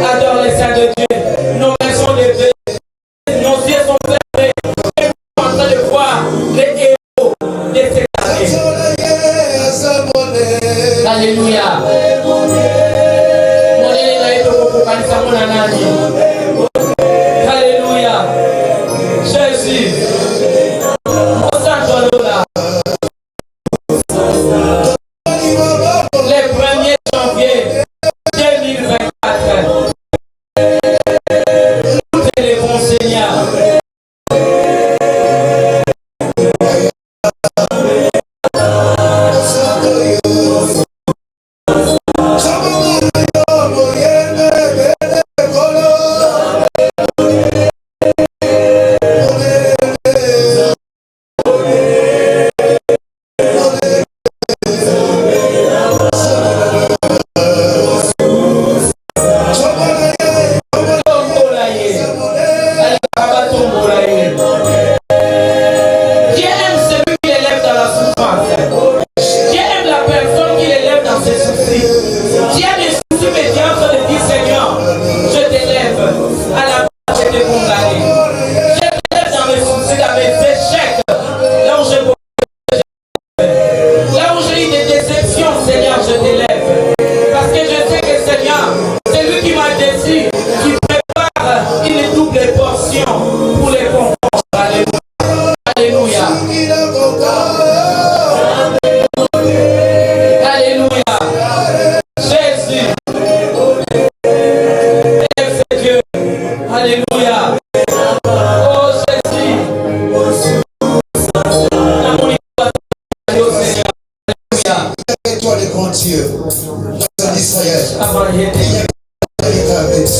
Adore les saints de Dieu. Nos mains sont levées. Nos yeux sont fermés. Et nous sommes en train de voir les héros de cette année. Alléluia. Alléluia. Jésus. Les 1er janvier 2024. Nous t'élèvons, Seigneur.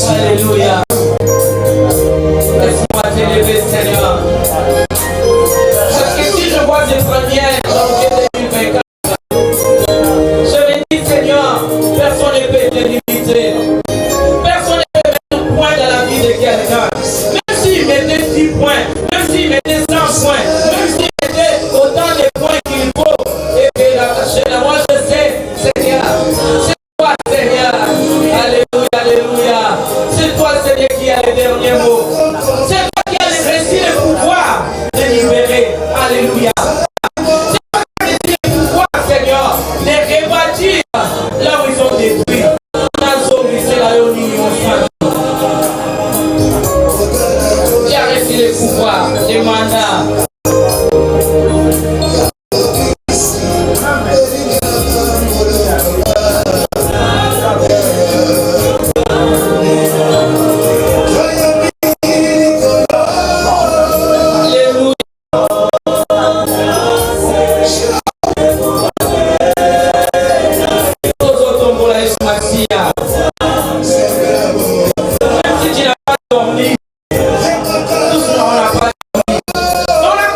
Alléluia. Laisse-moi t'élever, Seigneur. Parce que si je vois des premières janvier 2024, je me dis, Seigneur, personne ne peut te limiter. Personne ne peut mettre un point dans la vie de quelqu'un. Même s'il mettait 10 points, même s'il mettait 100 points, même s'il mettait autant de points qu'il faut, et que moi je sais, Seigneur, c'est toi, Seigneur. Alléluia, alléluia. C'est toi, Seigneur, qui a le dernier mot. C'est toi qui as le pouvoir de libérer. Alléluia. C'est toi qui as le pouvoir, Seigneur, de rebâtir là où ils ont détruit. Tu as reçu le pouvoir, le mandat. On a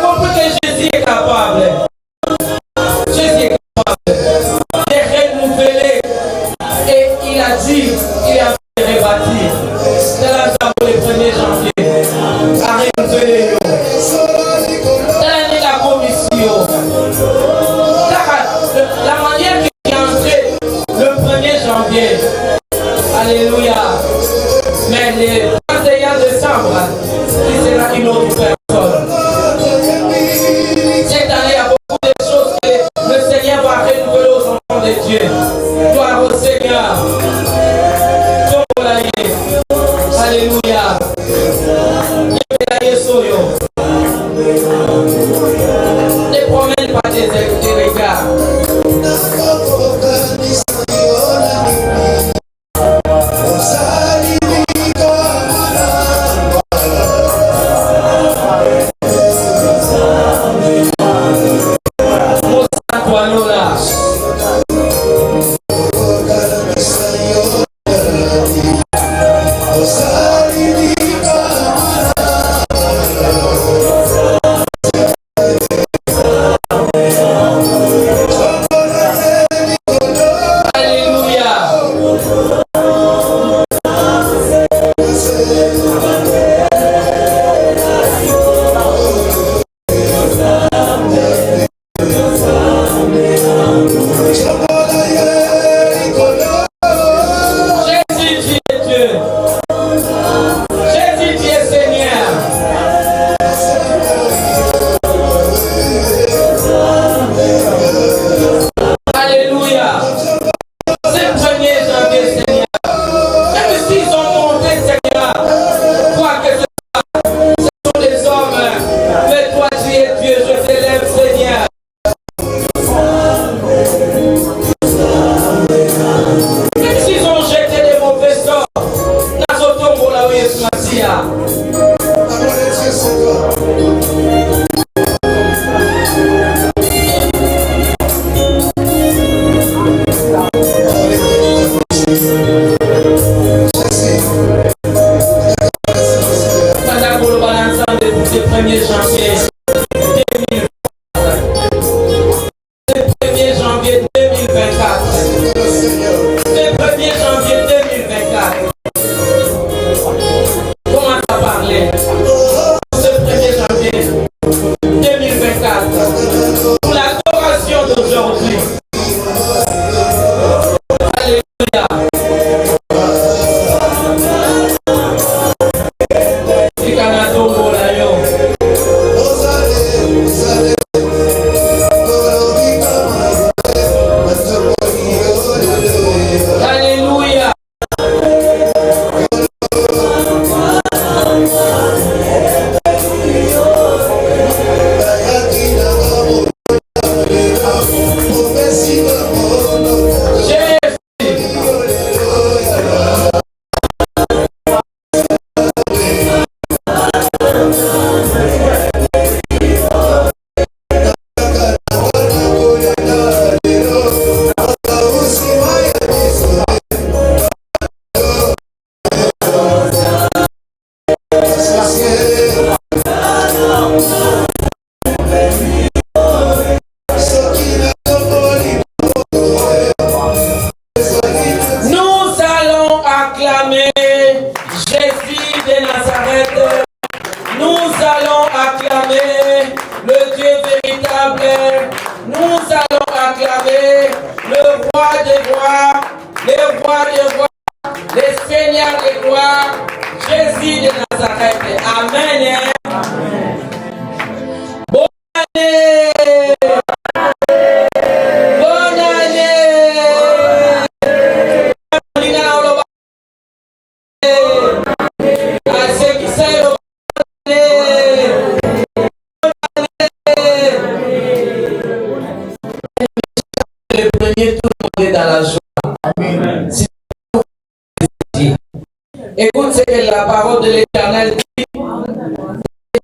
Écoute ce que la parole de l'Éternel dit.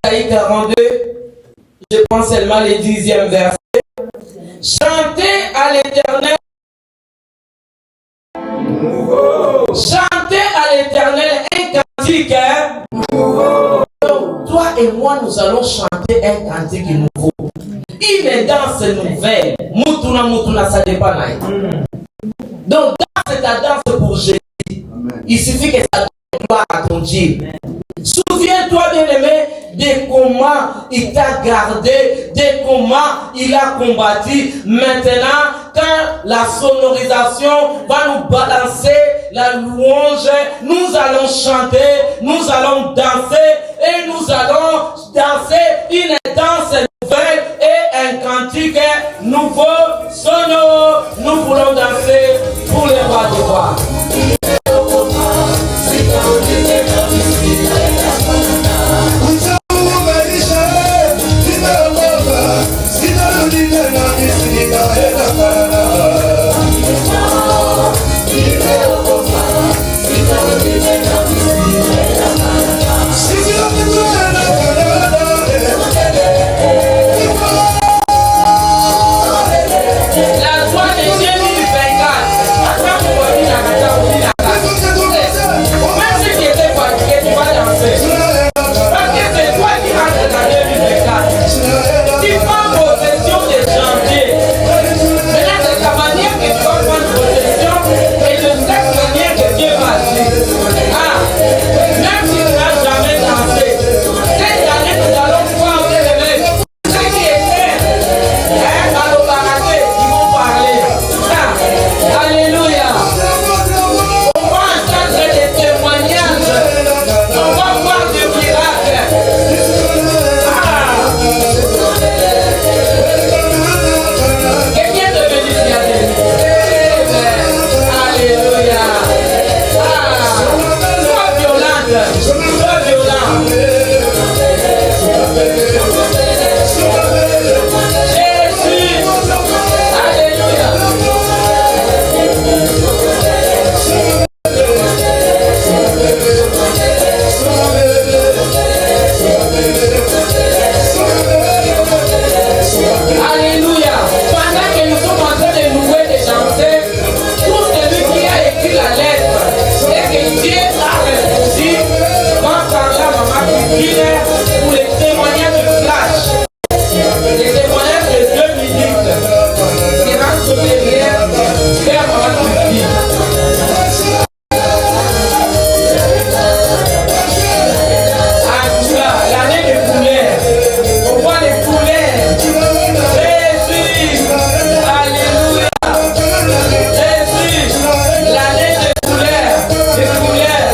Isaïe 42, je prends seulement les 10e verset. Chantez à l'Éternel. Chantez à l'Éternel un cantique. Toi et moi, nous allons chanter un cantique nouveau. Une danse nouvelle. Mutuna mutuna, ça dépend. Donc, danse ta danse pour Jésus. Il suffit que ça donne gloire à ton Dieu. Souviens-toi, bien-aimé, de comment il t'a gardé, de comment il a combattu. Maintenant, quand la sonorisation va nous balancer la louange, nous allons chanter, nous allons danser et nous allons danser une danse nouvelle et un cantique nouveau, sonore. Nous voulons danser pour les rois des rois. La joie de Dieu 2024. Il est pour les témoignages flash. Les témoignages de 2 minutes. Qui rentrent derrière, faire ma vie. L'année des couleurs. On voit les couleurs. Jésus. Alléluia. Jésus. L'année des couleurs. Des couleurs.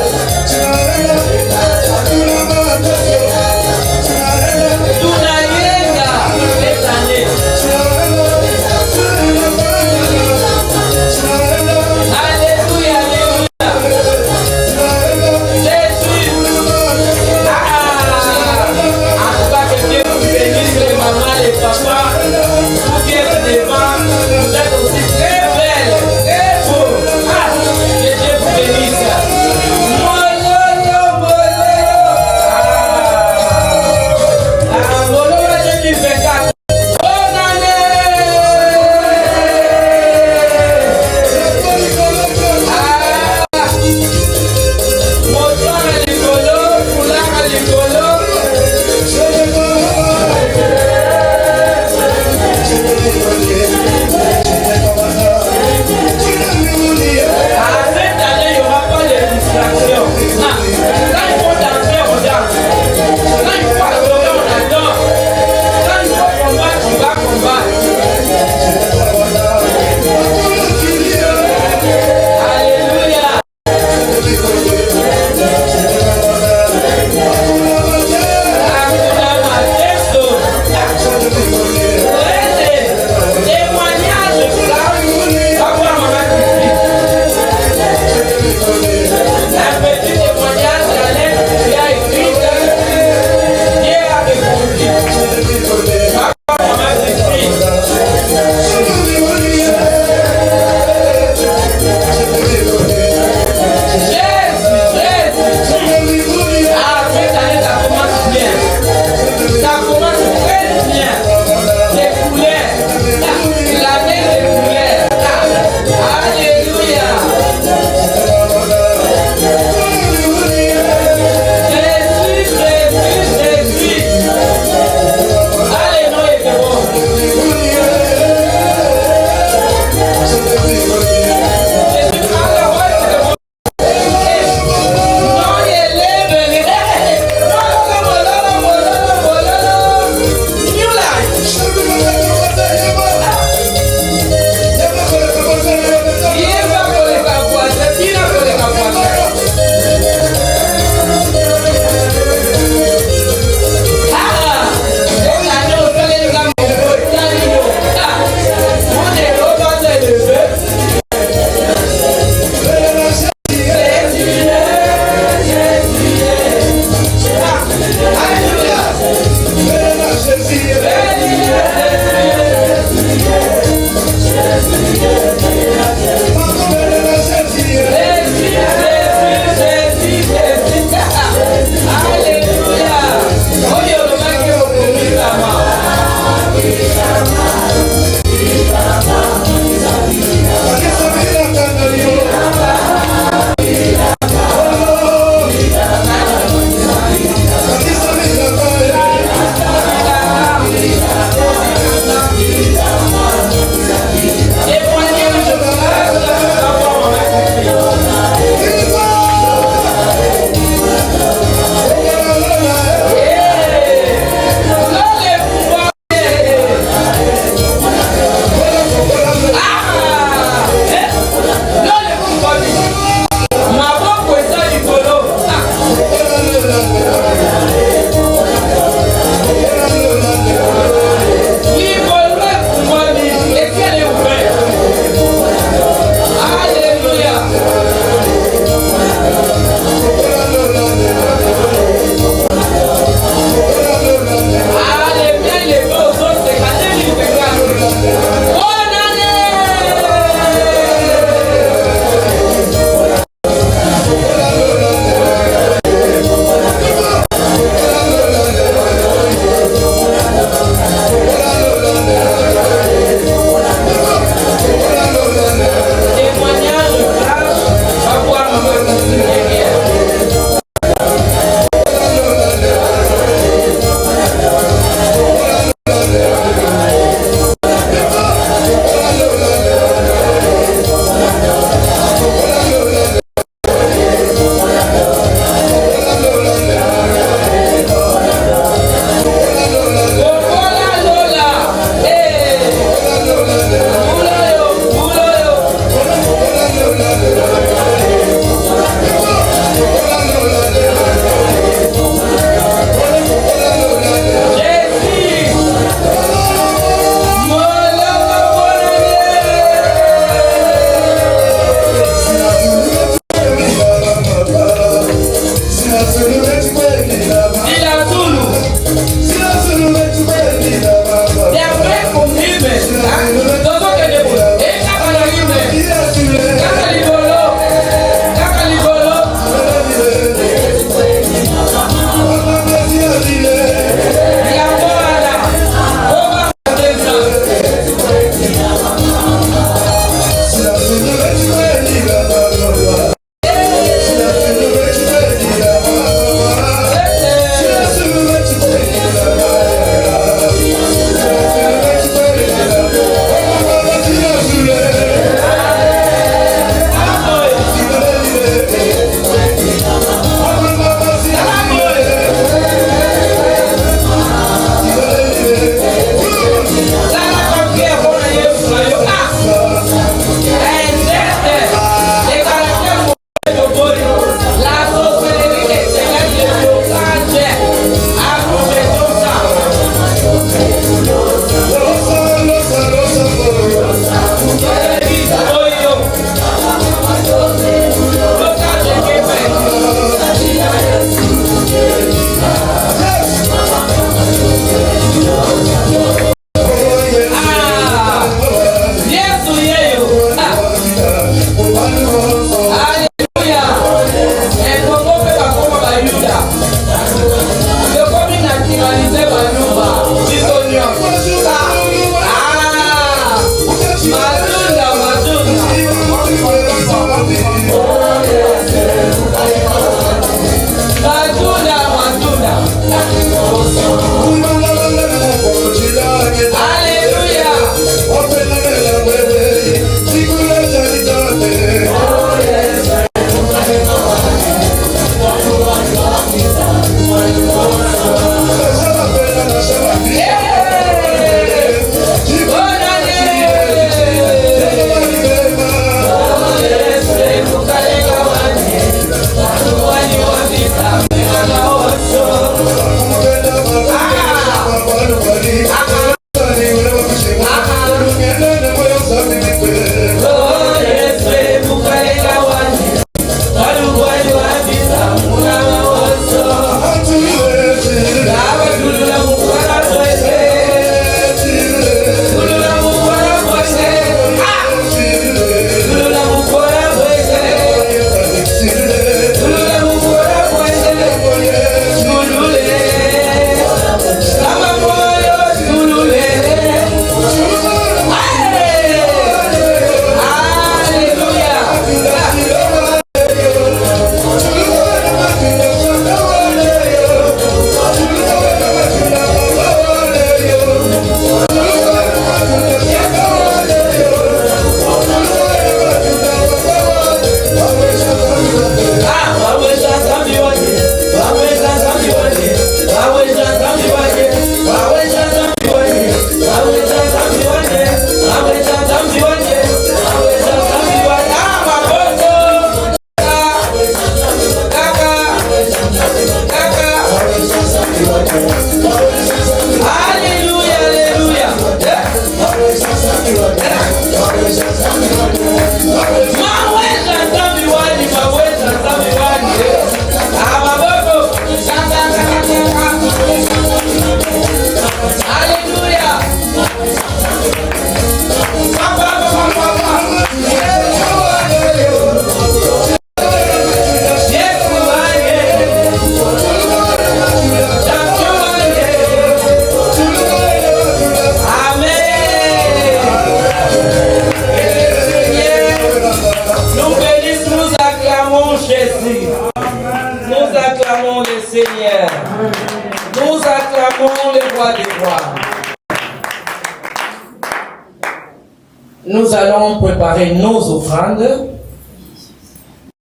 Nous allons préparer nos offrandes,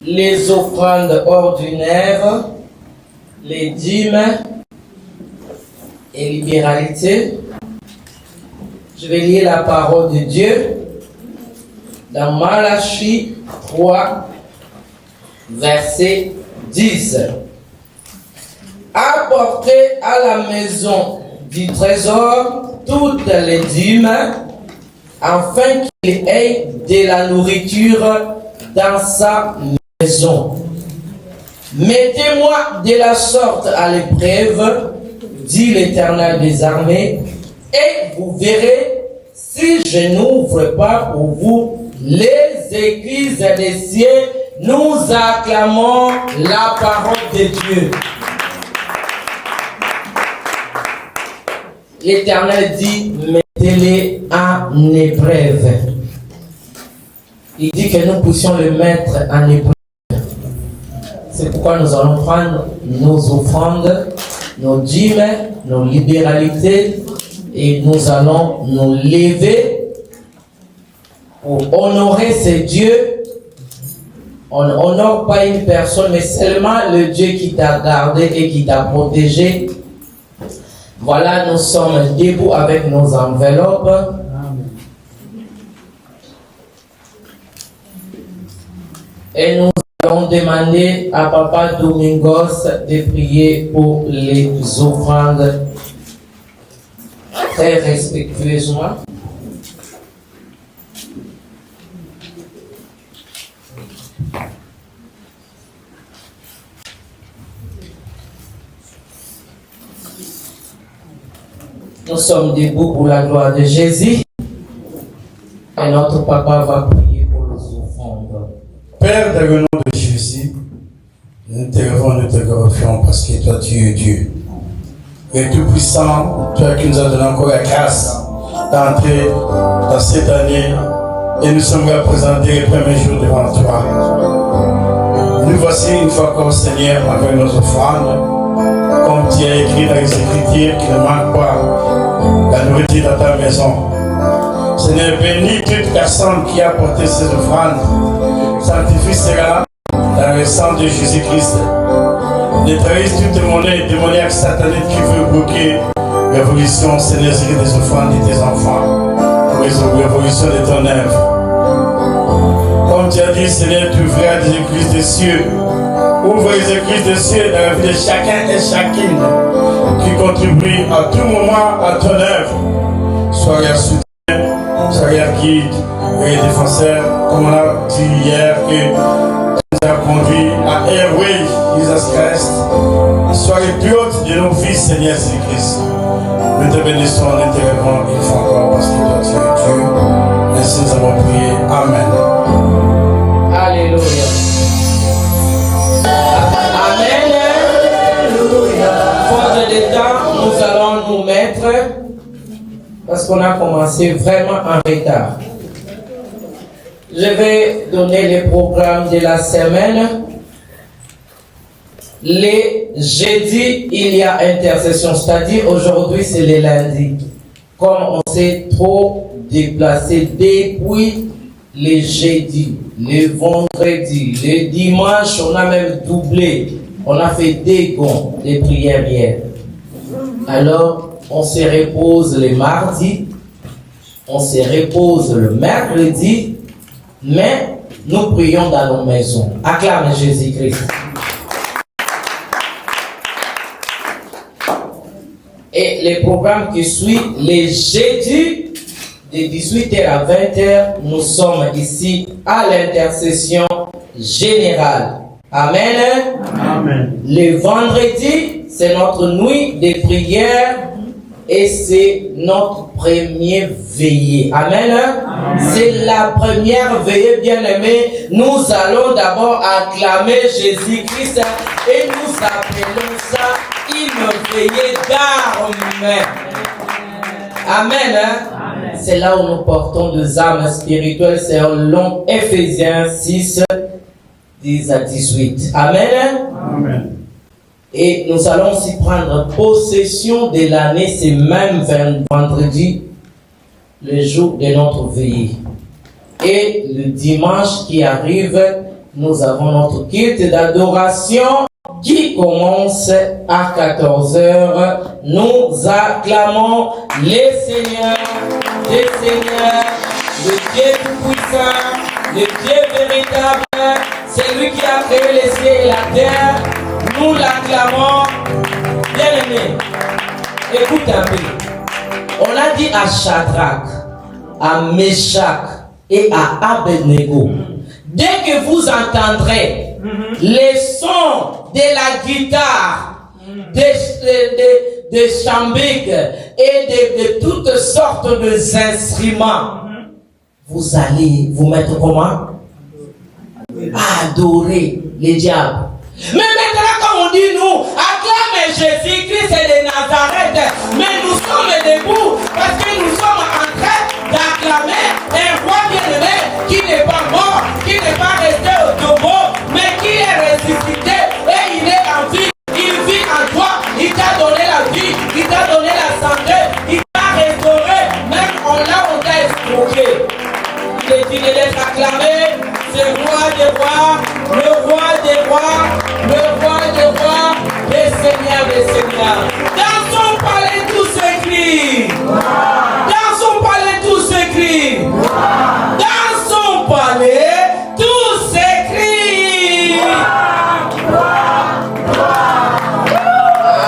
les offrandes ordinaires, les dîmes et libéralité. Je vais lire la parole de Dieu dans Malachie 3, verset 10. Apportez à la maison du trésor toutes les dîmes, afin qu'il ait de la nourriture dans sa maison. Mettez-moi de la sorte à l'épreuve, dit l'Éternel des armées, et vous verrez si je n'ouvre pas pour vous les églises des cieux. Nous acclamons la parole de Dieu. L'Éternel dit, mettez-les en épreuve. Il dit que nous puissions le mettre en épreuve. C'est pourquoi nous allons prendre nos offrandes, nos dîmes, nos libéralités, et nous allons nous lever pour honorer ces dieux. On n'honore pas une personne, mais seulement le Dieu qui t'a gardé et qui t'a protégé. Voilà, nous sommes debout avec nos enveloppes. Amen. Et nous allons demander à Papa Domingos de prier pour les offrandes très respectueusement. Nous sommes debout pour la gloire de Jésus. Et notre papa va prier pour les offrandes. Père, dans le nom de Jésus, nous te revons, nous te glorifions parce que toi, tu es Dieu. Et Tout-Puissant, toi qui nous as donné encore la grâce d'entrer dans cette année. Et nous sommes là présentés les premiers jours devant toi. Nous voici une fois encore, Seigneur, avec nos offrandes, comme tu as écrit écrit dans les Écritures qu'il ne manque pas la nourriture dans ta maison. Seigneur, bénis toute personne qui a apporté ces offrandes. Sanctifie cela dans le sang de Jésus-Christ. Neutralise toute monnaie démoniaque satanique qui veut bloquer l'évolution, Seigneur, des offrandes de tes enfants, pour l'évolution de ton œuvre. Comme tu as dit, Seigneur, tu ouvriras des églises des cieux. Ouvre les églises des cieux dans la vie de chacun et chacune qui contribue à tout moment à ton œuvre. Sois leur soutien, sois leur guide et défenseur, comme on a dit hier que tu as conduit à Airway, Jesus Christ. Sois le pilote de nos vies, Seigneur Jésus-Christ. Nous te bénissons, nous te lèvons une fois encore parce que toi tu es Dieu. Ainsi nous avons prié. Amen. Alléluia. Amen. Alléluia. Faute de temps, nous allons nous mettre parce qu'on a commencé vraiment en retard. Je vais donner les programmes de la semaine. Les jeudis, il y a intercession, c'est-à-dire aujourd'hui c'est le lundi. Comme on s'est trop déplacé depuis les jeudis, les vendredis, les dimanches, on a même doublé. On a fait des gonds, des prières hier. Alors, on se repose le mardi, on se repose le mercredi, mais nous prions dans nos maisons. Acclame Jésus-Christ. Et les programmes qui suivent, les jeudis, de 18h à 20h, nous sommes ici à l'intercession générale. Amen. Amen. Le vendredi, c'est notre nuit de prière et c'est notre première veillée. Amen. Amen. C'est la première veillée, bien-aimés. Nous allons d'abord acclamer Jésus-Christ et nous appelons ça une veillée d'armes. Amen. Amen. C'est là où nous portons des âmes spirituelles selon Ephésiens 6, 10 à 18. Amen. Amen. Et nous allons aussi prendre possession de l'année, c'est même vendredi, le jour de notre veillée. Et le dimanche qui arrive, nous avons notre culte d'adoration qui commence à 14h. Nous acclamons les seigneurs, les seigneurs, le Dieu tout-puissant, le Dieu véritable, c'est lui qui a créé les cieux et la terre. Nous l'acclamons. Bien-aimé, écoute un peu. On a dit à Shadrach, à Meshach et à Abednego, dès que vous entendrez les sons de la guitare, des chambiques et de toutes sortes d'instruments, vous allez vous mettre comment? Adorer les diables. Mais maintenant, comme on dit, nous acclamons Jésus-Christ et de Nazareth, mais nous sommes debout parce que nous sommes en train d'acclamer un roi bien-aimé qui n'est pas mort, qui n'est pas resté au tombeau, mais qui est ressuscité et il est en vie. Il vit en toi, il t'a donné la vie, il t'a donné la santé, il t'a restauré, même on t'a escroqué. Il est dit d'être acclamé, c'est le roi des rois, le roi des rois, le roi des rois, le Seigneur des seigneurs. Dans son palais tout s'écrit. Dans son palais tout s'écrit. Dans son palais tout s'écrit.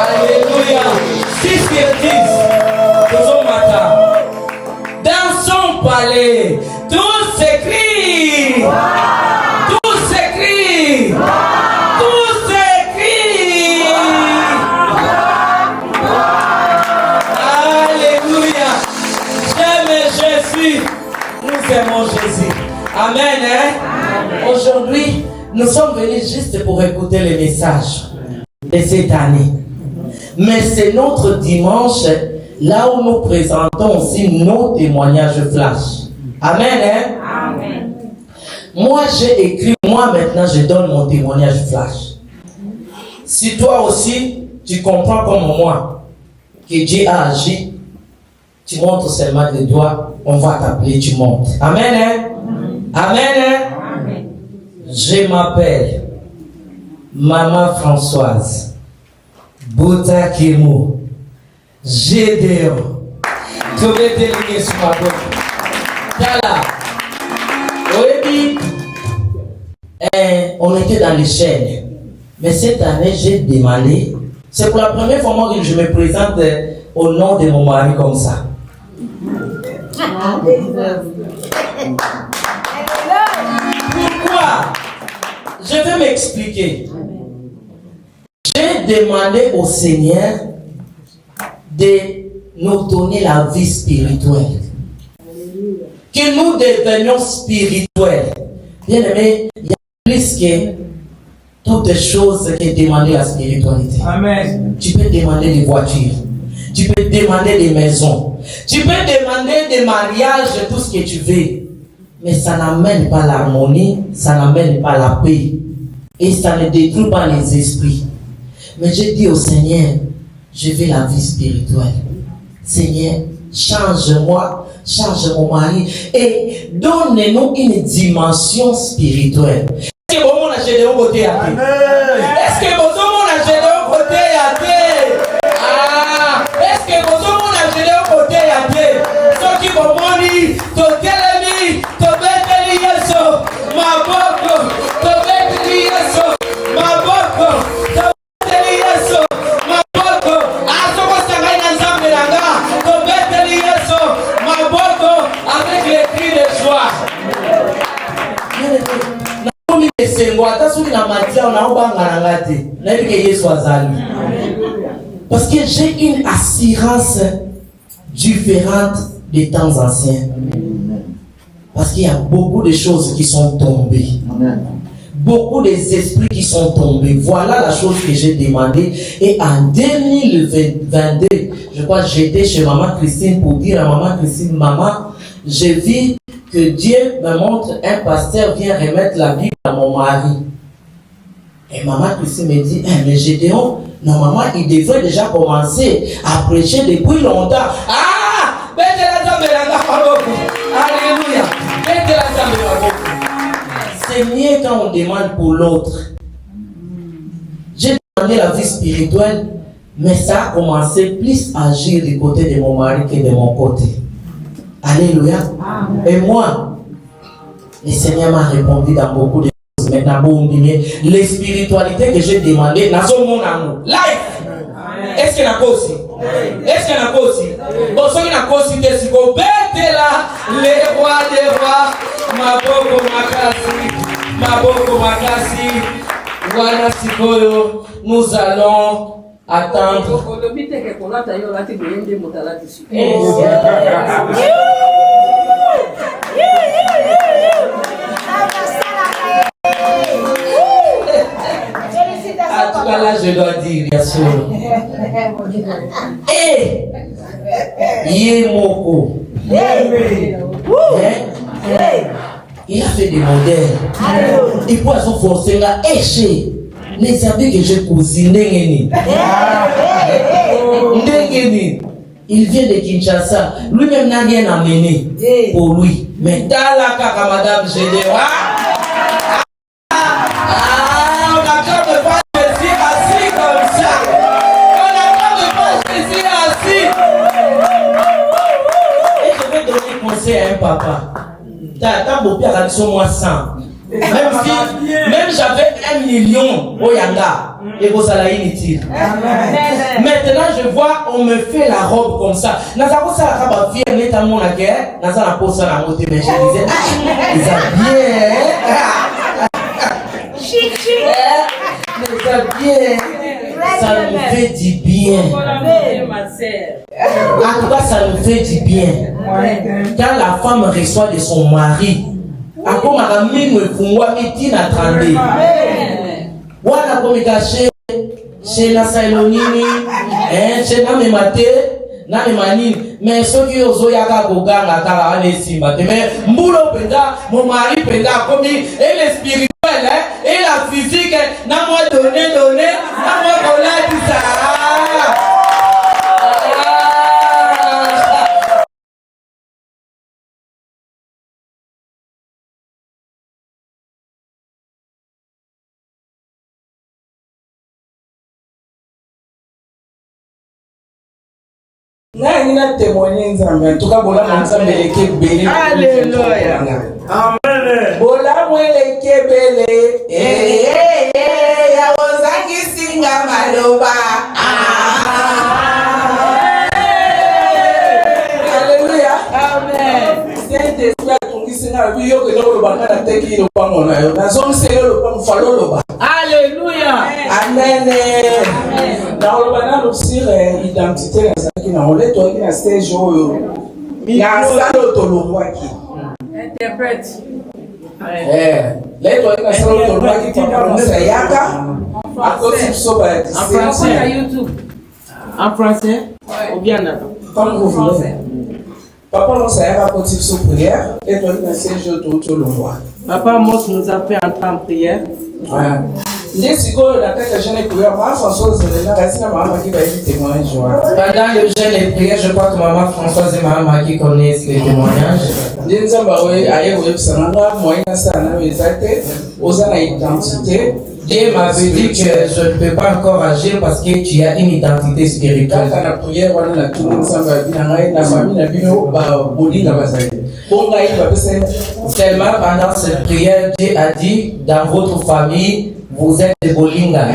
Alléluia. 6 et 10. Faisons matin. Dans son palais tout s'écrit. Tout s'écrit. Tout s'écrit. Alléluia. J'aime Jésus. Nous aimons Jésus. Amen. Hein? Aujourd'hui, nous sommes venus juste pour écouter les messages de cette année. Mais c'est notre dimanche, là où nous présentons aussi nos témoignages flash. Amen. Hein? Amen. Moi, j'ai écrit, moi maintenant, je donne mon témoignage flash. Si toi aussi, tu comprends comme moi que Dieu a agi, tu montres seulement les doigts, on va t'appeler, tu montes. Amen, hein? Amen, hein? Amen. Je m'appelle Maman Françoise Bouta Kimo Gédéon. Tu veux déléguer sur ma bouche. Voilà. Oui, on était dans les chaînes. Mais cette année, j'ai demandé. C'est pour la première fois que je me présente au nom de mon mari comme ça. Pourquoi? Je vais m'expliquer. J'ai demandé au Seigneur de nous donner la vie spirituelle. Que nous devenions spirituels. Bien aimé, il y a plus que toutes les choses qui demandent la spiritualité. Amen. Tu peux demander des voitures. Tu peux demander des maisons. Tu peux demander des mariages, tout ce que tu veux. Mais ça n'amène pas l'harmonie, ça n'amène pas la paix. Et ça ne détruit pas les esprits. Mais j'ai dit au Seigneur, je veux la vie spirituelle. Seigneur, change-moi, change mon mari et donne-nous une dimension spirituelle. Est-ce que bon monde a gêné au côté à thé? Est-ce que bon monde a gêné au côté à thé? Ah, est-ce que bon monde a gêné au côté à thé? Ceux qui vont mourir, ton télémi, ton bête yeso, ma boko, ton bête yeso, ma boko, ton bête yeso, ma boko. Ah, ce qu'on s'en gagne ensemble là-bas, ton bête yeso, ma boko, avec les cris de joie. Parce que j'ai une assurance différente des temps anciens. Parce qu'il y a beaucoup de choses qui sont tombées. Beaucoup des esprits qui sont tombés. Voilà la chose que j'ai demandé. Et en 2022, je crois que j'étais chez Maman Christine pour dire à Maman Christine, Maman, j'ai vu que Dieu me montre un pasteur vient remettre la Bible à mon mari. Et Maman Christine me dit, mais Gédéon, normalement, il devrait déjà commencer à prêcher depuis longtemps. Ah! Alléluia! C'est mieux quand on demande pour l'autre. J'ai demandé la vie spirituelle, mais ça a commencé plus à agir du côté de mon mari que de mon côté. Alléluia. Amen. Et moi, le Seigneur m'a répondu dans beaucoup de choses. Maintenant, les spiritualités que j'ai demandées, dans mon amour. Life. Est-ce qu'il y en a aussi? Est-ce qu'il y en a aussi? Bon, ce qu'il y en a aussi, c'est que bête là, les rois des rois, ma boko makasi, voilà sikoyo, nous allons attendre. En tout cas là je dois dire bien sûr. Et Yemoko, il a fait des modèles. Et pour son forcer là, éché. Les habits que j'ai cousinés, il vient de Kinshasa. Lui-même n'a rien amené pour lui. Mais dans la caca, Madame Gédéon, on n'a qu'à me voir Jésus assis comme ça. On n'a qu'à me voir Jésus assis. Et je vais donner conseil à un papa. T'as beau père avec son moi 100. Même j'avais 1 million au Yanga et vos salaires inutiles. Maintenant je vois, on me fait la robe comme ça. Dans la robe, ça va faire notamment la guerre. Dans la peau, ça la montée. Mais je disais, ils bien. Ça nous fait du bien. En tout cas, ça nous fait du bien. Quand la femme reçoit de son mari, ako makamini mfungwa miti na trande wana komikache chez Sailonini chez na memate na manini mais soki ozoya ka koganga kala ane simba mais mbulo penda mon mari penda komi et le spirituel et la physique na moi donner na moi donner ça Nina témoigner nzambe. En tout cas, bola nzambe leke bele. Alléluia. Amen. Bola leke bele. Ya ozangi singa maloba. Alléluia. Amen. Saint-Esprit atungisi na biyo ke lo ba na teki lo pango na yo. Na zo msele lo pango falo lo ba. Alléluia. Amen. Na lo ba na lo sire identité na zaki na ole to ki na stage oyo. Na salo to lo mwaki. Interprète. Là, tu as salo to lo mwaki papa na yaka. À so ba En français à YouTube. En français ou bien en comme vous voulez. Papa nous a apporté sa prière et toi tu as séjour tout le mois. Papa Mos nous a fait entrer en prière. Pendant le jeûne et prière, je crois que maman Françoise et maman Maki connaissent les témoignages. Dieu m'avait dit que je ne peux pas encore agir parce que tu as une identité spirituelle. Seulement pendant cette prière, Dieu a dit dans votre famille, vous êtes des Bolinga.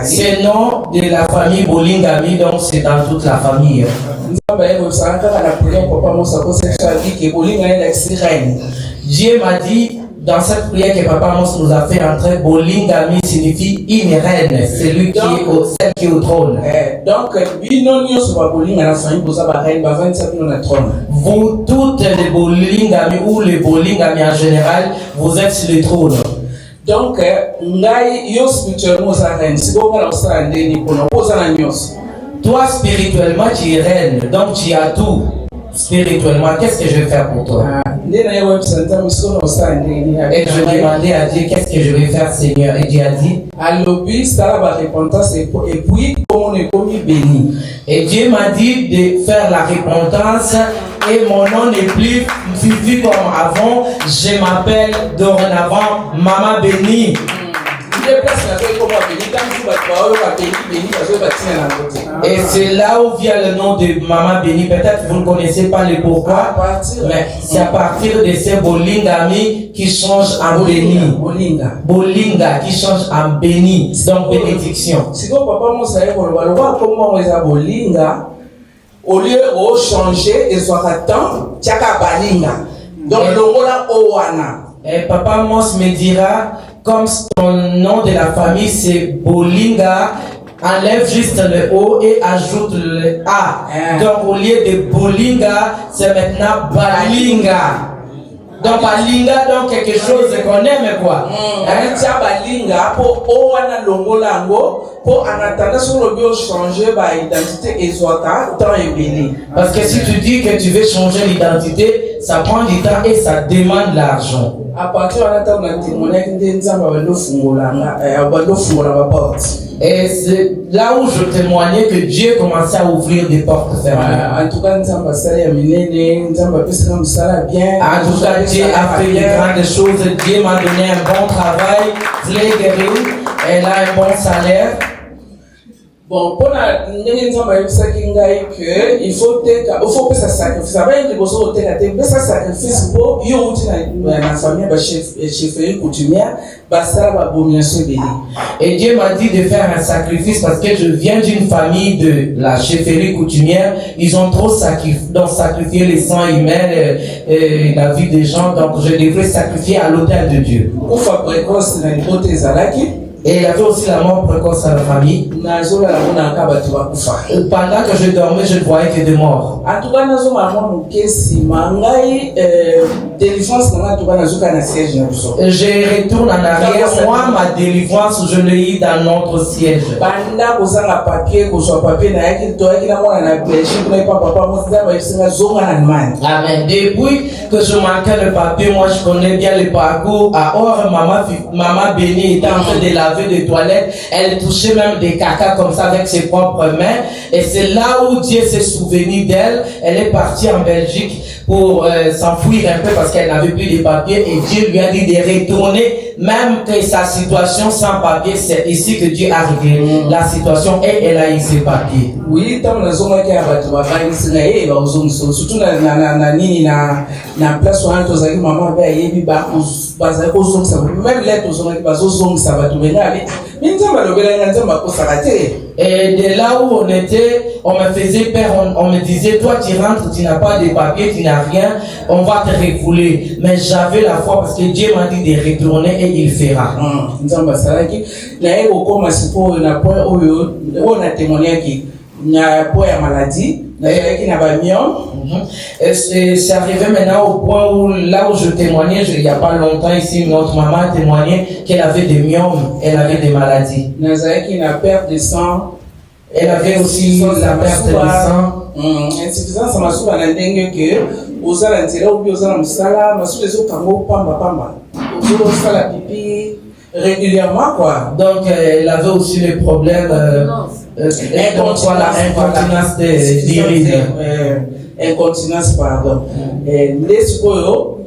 C'est le nom de la famille Bolingami, donc c'est dans toute la famille. Dieu m'a dit dans cette prière que Papa Mos nous a fait entrer, Bolingami signifie une reine, c'est lui qui est celle qui est au trône. Donc, vous toutes les Bolingami ou les Bolingami en général, vous êtes sur le trône. Donc, toi spirituellement tu es reine, donc tu as tout. Spirituellement, qu'est-ce que je vais faire pour toi? Et je demandais à Dieu, qu'est-ce que je vais faire, Seigneur? Et Dieu a dit, et Dieu m'a dit de faire la repentance et mon nom n'est plus Fifi comme avant, je m'appelle dorénavant Maman Béni. Et c'est là où vient le nom de Maman Béni. Peut-être vous ne connaissez pas le pourquoi, mais c'est à partir de ces Bolingami qui changent en Béni. Bolinga qui change en Béni, donc bénédiction. Si vous papa mon savait comment on les a Bolinga, au lieu de changer et soit temps, tiaka Balinga. Donc l'ongola Owana. Et Papa Mos me dira, comme ton nom de la famille c'est Bolinga, enlève juste le O et ajoute le A. Donc au lieu de Bolinga, c'est maintenant Balinga. Donc Balinga, donc quelque chose qu'on aime quoi. Balinga pour Owana Longolango pour en attendant sur le bio changer l'identité et soit temps et béni. Parce que si tu dis que tu veux changer l'identité, ça prend du temps et ça demande l'argent. À partir de temps, on a témoigné et c'est là où je témoignais que Dieu commençait à ouvrir des portes fermées. En tout cas, Dieu a fait de grandes choses. Dieu m'a donné un bon travail. Elle a un bon salaire. Bon, pour la il faut que ça sacrifice. Ça va être ça sacrifice pour la famille chef coutumière. Et Dieu m'a dit de faire un sacrifice parce que je viens d'une famille de la chefferie coutumière. Ils ont trop sacrifié les sangs humains, la vie des gens. Donc je devrais sacrifier à l'autel de Dieu. Et il y avait aussi la mort précoce à la famille. Pendant que je dormais, je ne voyais que des morts. Je retourne en arrière. Moi, ma délivrance, je l'ai eu dans notre siège. Amen. Depuis que je manquais le papier, moi je connais bien le parcours. À Or, maman Béni était en train de laver des toilettes, elle touchait même des caca comme ça avec ses propres mains. Et c'est là où Dieu s'est souvenu d'elle. Elle est partie en Belgique pour s'enfuir un peu parce qu'elle n'avait plus de papiers et Dieu lui a dit de retourner, même que sa situation sans papier, c'est ici que Dieu a réglé la situation et elle a eu ses papiers. Oui, tant la zone qui a battu ma femme, c'est là, surtout na place où on a maman va y aller bas aux zones ça même lettre aux zones qui bas aux zones ça va tout venir mais nous avons le nous avons pas raté. Et de là où on était, on me faisait peur, on me disait, toi tu rentres, tu n'as pas de papier, tu n'as rien, on va te refouler. Mais j'avais la foi parce que Dieu m'a dit de retourner et il fera. Nous avons ça qui là au commence pour na point où on a témoigné qui na point à maladie. Et c'est arrivé maintenant au point où, là où je témoignais, il n'y a pas longtemps ici, notre maman a témoigné qu'elle avait des myomes, elle avait des maladies. La perte de sang. Elle avait aussi la perte de sang. Insuffisance, ça m'a souvent dit que aux alentours, ou bien aux alentours, ma sous les autres kangourous, pamba. Aux autres, la pipi régulièrement, quoi. Donc, elle avait aussi les problèmes. Donc voilà, incontinence d'urine. Incontinence, pardon. Les scoyo,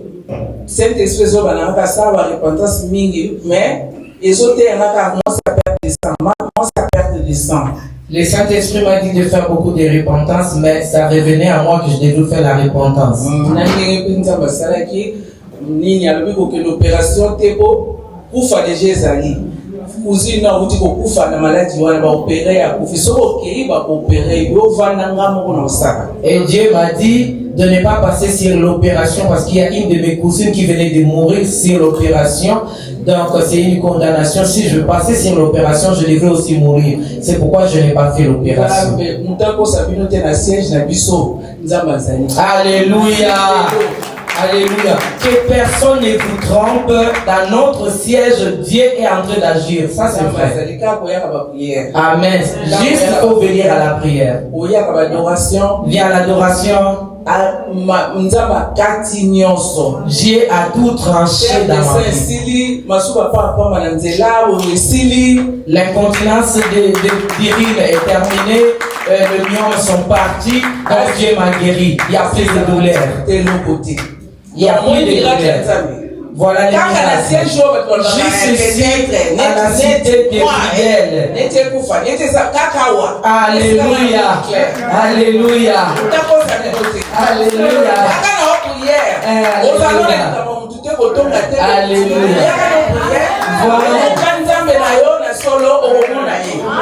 cette espèce de banana, ça va repentance mingi, mais les autres, on a commencé à perdre du sang. Commence à perdre du sang. Le Saint-Esprit m'a dit de faire beaucoup de repentance, mais ça revenait à moi que je devais faire la repentance. L'opération Tebo, kufa de Jézali. Cousine na uti ko kufa na maladie wana ba opérer ya kufi so okei ba opérer yo vanda ngamo na osaka. Et Dieu m'a dit de ne pas passer sur l'opération parce qu'il y a une de mes cousines qui venait de mourir sur l'opération. Donc c'est une condamnation. Si je passais sur l'opération, je devrais aussi mourir. C'est pourquoi je n'ai pas fait l'opération. Alléluia. Alléluia. Que personne ne vous trompe. Dans notre siège, Dieu est en train d'agir. Ça, c'est vrai. Amen. Juste il faut venir à la prière. Viens à l'adoration. Dieu a tout tranché dans ma vie. L'incontinence d'urine est terminée. Les myome sont partis. Donc Dieu m'a guéri. Il y a plus de douleur. Il y a plus de douleur. Voilà les miracles. Juste ici, à la cité de Fidèle. Alléluia. Alléluia. Alléluia. Alléluia.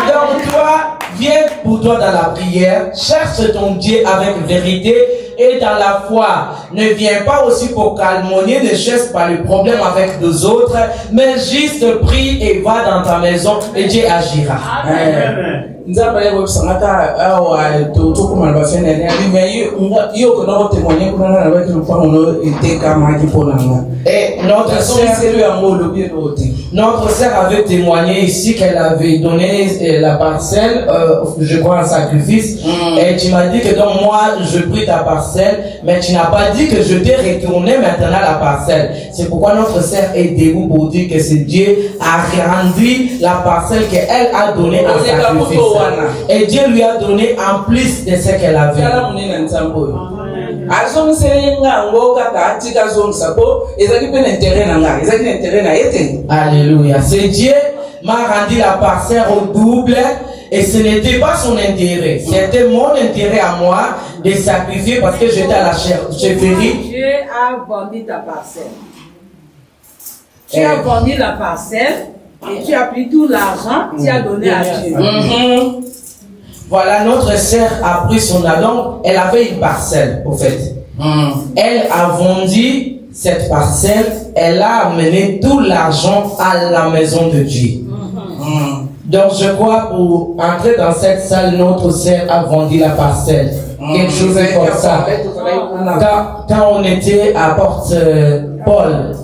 Donc toi, viens pour toi dans la prière, cherche ton Dieu avec vérité et dans la foi. Ne viens pas aussi pour calmonner, ne cherche pas le problème avec deux autres, mais juste prie et va dans ta maison et Dieu agira. Amen. Et notre sœur avait témoigné ici qu'elle avait donné la parcelle, je crois, en sacrifice. Et tu m'as dit que donc moi, je prie ta parcelle, mais tu n'as pas dit que je t'ai retourné maintenant la parcelle. C'est pourquoi notre sœur est debout pour dire que c'est Dieu a rendu la parcelle qu'elle a donnée en sacrifice. Et Dieu lui a donné en plus de ce qu'elle avait. Alléluia. C'est Dieu m'a rendu la parcelle au double et ce n'était pas son intérêt. C'était mon intérêt à moi de sacrifier parce que j'étais à la chefferie. Dieu a vendu ta parcelle. Tu as vendu la parcelle et tu as pris tout l'argent, tu as donné à Dieu. Voilà, notre sœur a pris son argent. Elle avait une parcelle, au fait. Elle a vendu cette parcelle. Elle a amené tout l'argent à la maison de Dieu. Donc, je crois pour entrer dans cette salle, notre sœur a vendu la parcelle. Quelque chose comme ça. Quand on était à Porte-Paul,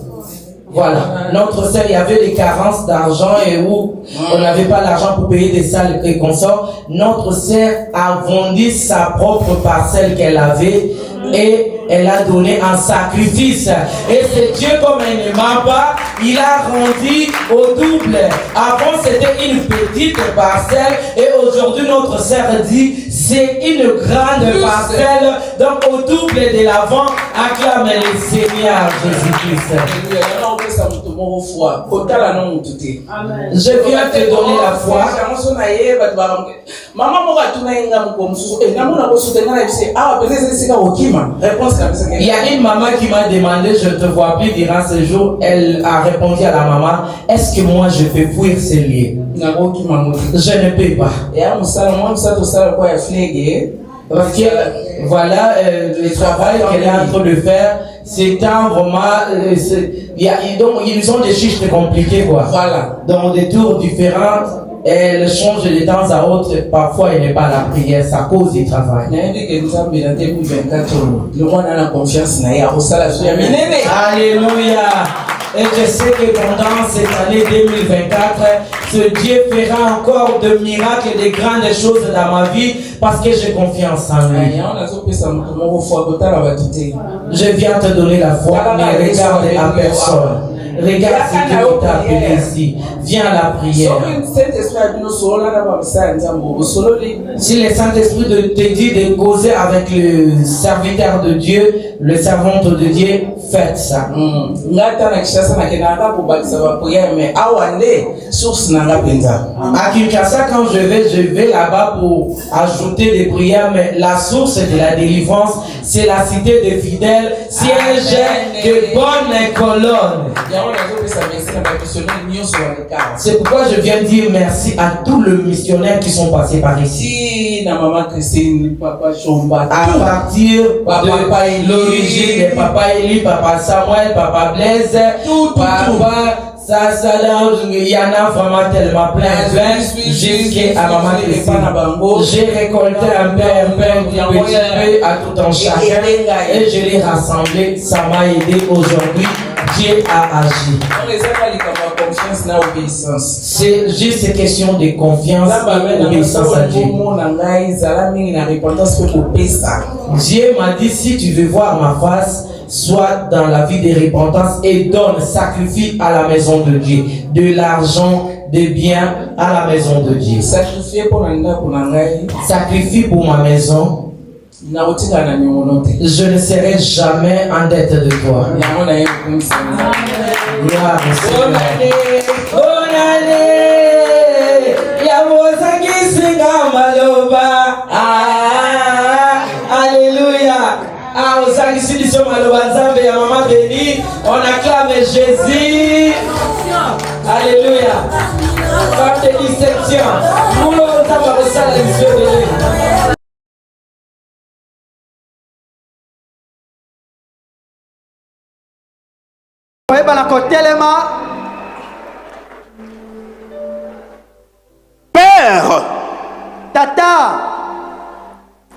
voilà, notre sœur, il y avait des carences d'argent et où on n'avait pas l'argent pour payer des salles et consorts. Notre sœur a vendu sa propre parcelle qu'elle avait et elle a donné un sacrifice. Et c'est Dieu, comme elle ne ment pas, il a rendu au double. Avant, c'était une petite parcelle. Et aujourd'hui, notre sœur dit, c'est une grande parcelle. Donc, au double de l'avant, acclame le Seigneur Jésus-Christ. Je viens te donner la foi. Il y a une maman qui m'a demandé, je te vois plus durant ce jour. Elle a répondu à la maman, est-ce que moi je peux fuir ce lieu? Je ne peux pas. Parce que voilà le travail qu'elle est en train de faire, c'est un vraiment ils ont des chiffres compliqués quoi. Voilà. Dans des tours différents, elle change de temps à autre. Parfois elle n'est pas à la prière, c'est à cause du travail. Alléluia. Et je sais que pendant cette année 2024, ce Dieu fera encore de miracles et de grandes choses dans ma vie parce que j'ai confiance en lui. Je viens te donner la foi, mais regarde à personne. Regarde ce Dieu t'a appelé ici. Viens à la prière. Si le Saint-Esprit te dit de causer avec le serviteur de Dieu, le servante de Dieu, faites ça. À Kinshasa, quand je vais là-bas pour ajouter des prières, mais la source de la délivrance, c'est la cité des fidèles, siège de bonnes colonnes. C'est pourquoi je viens dire merci à tous les missionnaires qui sont passés par ici. À partir de l'origine de Papa Eli, Papa Samuel, Papa Blaise, Papa il y en a vraiment tellement plein jusqu'à Maman Christine. J'ai récolté un peu à tout en chacun et je l'ai rassemblé. Ça m'a aidé aujourd'hui. Dieu a agi. C'est juste une question de confiance et d'obéissance à Dieu. Dieu m'a dit, si tu veux voir ma face, sois dans la vie de repentance et donne, sacrifie à la maison de Dieu, de l'argent, des biens à la maison de Dieu. Sacrifie pour ma maison. Je ne serai jamais en dette de toi. Bonne année. Bonne année. Alléluia. On acclame Jésus. Alléluia. Par bénédiction. Père, Tata,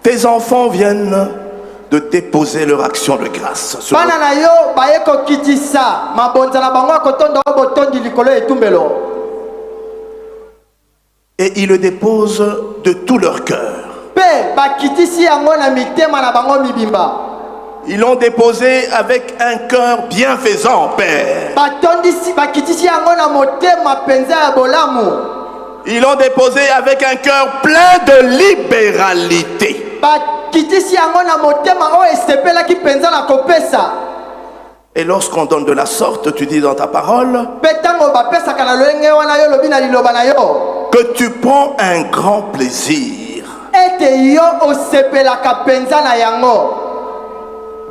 tes enfants viennent de déposer leur action de grâce. Et ils le déposent de tout leur cœur. Ils l'ont déposé avec un cœur bienfaisant, Père. Ils l'ont déposé avec un cœur plein de libéralité. Et lorsqu'on donne de la sorte, tu dis dans ta parole que tu prends un grand plaisir.